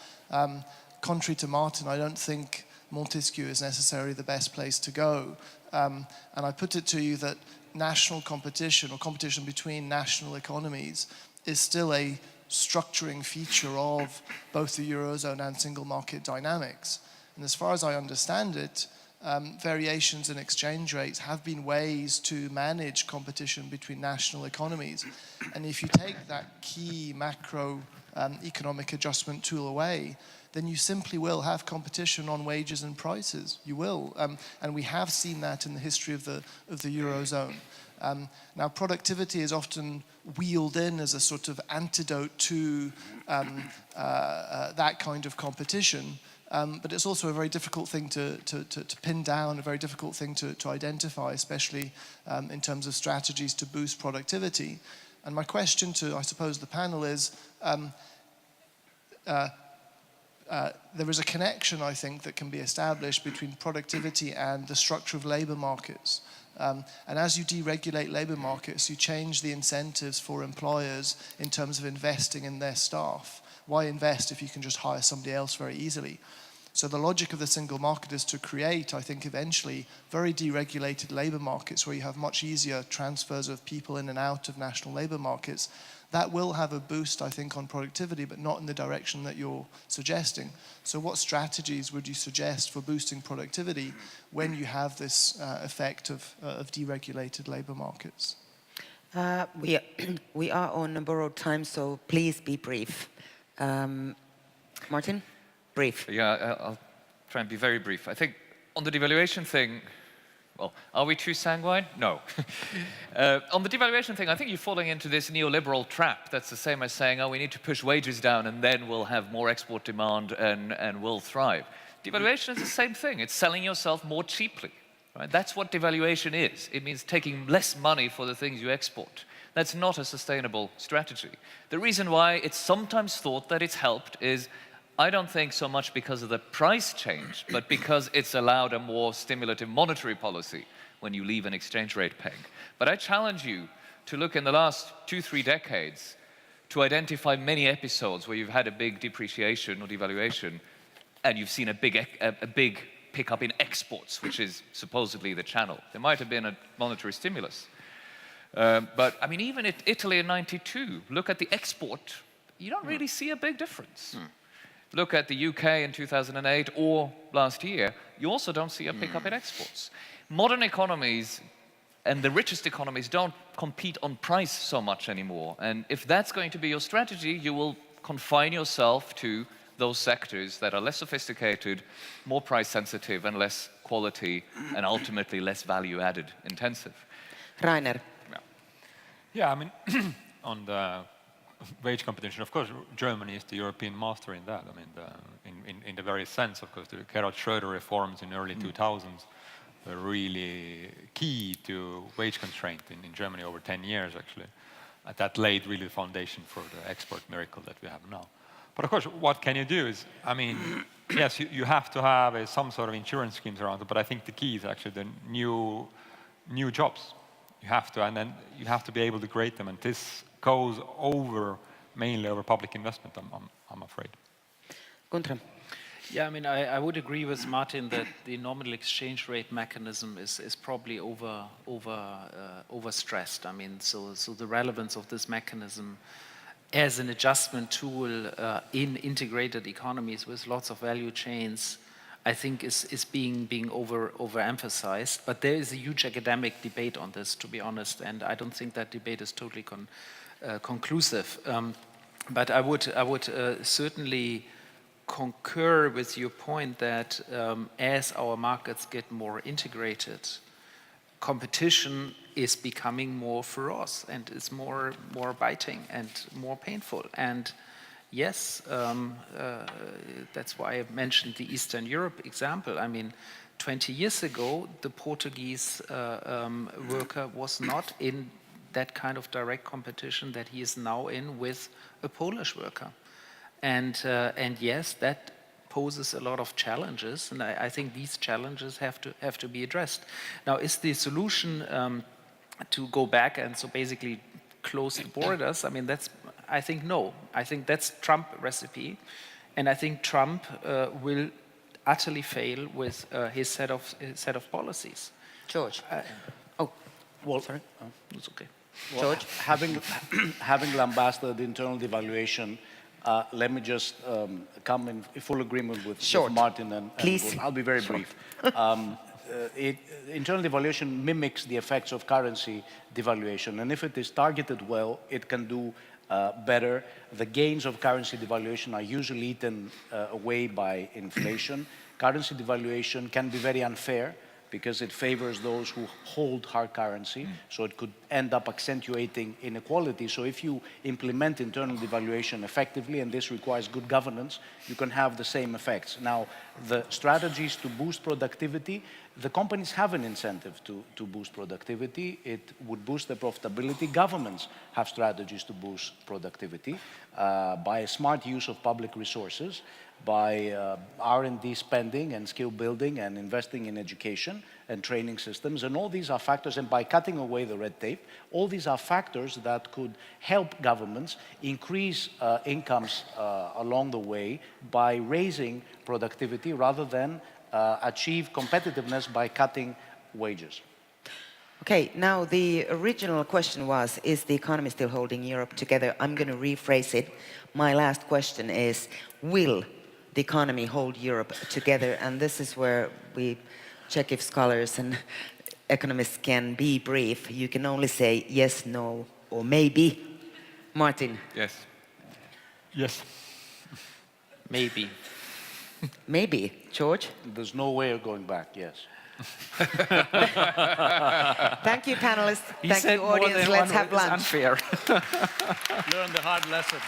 Contrary to Martin, I don't think Montesquieu is necessarily the best place to go. And I put it to you that national competition, or competition between national economies, is still a structuring feature of both the Eurozone and single market dynamics. And as far as I understand it, variations in exchange rates have been ways to manage competition between national economies. And if you take that key macro economic adjustment tool away, then you simply will have competition on wages and prices. You will. And we have seen that in the history of the Eurozone. Now, productivity is often wheeled in as a sort of antidote to that kind of competition. But it's also a very difficult thing to pin down, a very difficult thing to identify, especially in terms of strategies to boost productivity. And my question to, I suppose, the panel is, there is a connection, I think, that can be established between productivity and the structure of labor markets. And as you deregulate labor markets, you change the incentives for employers in terms of investing in their staff. Why invest if you can just hire somebody else very easily? So the logic of the single market is to create, I think, eventually very deregulated labor markets where you have much easier transfers of people in and out of national labor markets. That will have a boost, I think, on productivity, but not in the direction that you're suggesting. So what strategies would you suggest for boosting productivity when you have this effect of deregulated labor markets? We are on borrowed time, so please be brief. Martin? Brief. Yeah, I'll try and be very brief. I think on the devaluation thing, well, are we too sanguine? No. On the devaluation thing, I think you're falling into this neoliberal trap. That's the same as saying, oh, we need to push wages down and then we'll have more export demand and we'll thrive. Devaluation is the same thing. It's selling yourself more cheaply. Right? That's what devaluation is. It means taking less money for the things you export. That's not a sustainable strategy. The reason why it's sometimes thought that it's helped is, I don't think so much because of the price change, but because it's allowed a more stimulative monetary policy when you leave an exchange rate peg. But I challenge you to look in the last 2-3 decades to identify many episodes where you've had a big depreciation or devaluation and you've seen a big pickup in exports, which is supposedly the channel. There might have been a monetary stimulus. But I mean, even in Italy in '92, look at the export, you don't really see a big difference. Look at the UK in 2008 or last year, you also don't see a pickup in exports. Modern economies and the richest economies don't compete on price so much anymore. And if that's going to be your strategy, you will confine yourself to those sectors that are less sophisticated, more price sensitive and less quality and ultimately less value added intensive. Rainer. Yeah, I mean, on the wage competition, of course, Germany is the European master in that. I mean, in the very sense, of course, the Gerhard Schröder reforms in early 2000s were really key to wage constraint in Germany over 10 years, actually. And that laid really the foundation for the export miracle that we have now. But of course, what can you do is, I mean, yes, you have to have some sort of insurance schemes around it, but I think the key is actually the new jobs. You have to, and then you have to be able to create them, and this goes mainly over public investment, I'm afraid. Guntram. Yeah, I mean, I would agree with Martin that the nominal exchange rate mechanism is probably overstressed. I mean, so the relevance of this mechanism as an adjustment tool in integrated economies with lots of value chains, I think is being overemphasized. But there is a huge academic debate on this, to be honest, and I don't think that debate is totally conclusive. But I would certainly concur with your point that as our markets get more integrated, competition is becoming more ferocious and is more biting and more painful. And yes, that's why I mentioned the Eastern Europe example. I mean, 20 years ago, the Portuguese worker was not in that kind of direct competition that he is now in with a Polish worker. And yes, that poses a lot of challenges, and I think these challenges have to be addressed. Now, is the solution to go back and so basically close the borders? I mean, I think no. I think that's Trump recipe, and I think Trump will utterly fail with his set of policies. George. Well, sorry. It's okay. Well, George. having lambasted internal devaluation, let me just come in full agreement with Martin and please. I'll be very brief. Internal devaluation mimics the effects of currency devaluation, and if it is targeted well, it can do better. The gains of currency devaluation are usually eaten away by inflation. Currency devaluation can be very unfair because it favors those who hold hard currency, so it could end up accentuating inequality. So if you implement internal devaluation effectively, and this requires good governance, you can have the same effects. Now, the strategies to boost productivity, the companies have an incentive to boost productivity. It would boost their profitability. Governments have strategies to boost productivity by a smart use of public resources, by R&D spending and skill building and investing in education and training systems. And all these are factors, and by cutting away the red tape, all these are factors that could help governments increase incomes along the way by raising productivity rather than achieve competitiveness by cutting wages. Okay, now the original question was, is the economy still holding Europe together? I'm going to rephrase it. My last question is, will the economy hold Europe together? And this is where we check if scholars and economists can be brief. You can only say yes, no, or maybe. Martin? Yes. Yes. Maybe. Maybe. George? There's no way of going back, yes. Thank you, panelists. He Thank said you, more audience. than Let's one have word is lunch. unfair. Learn the hard lessons.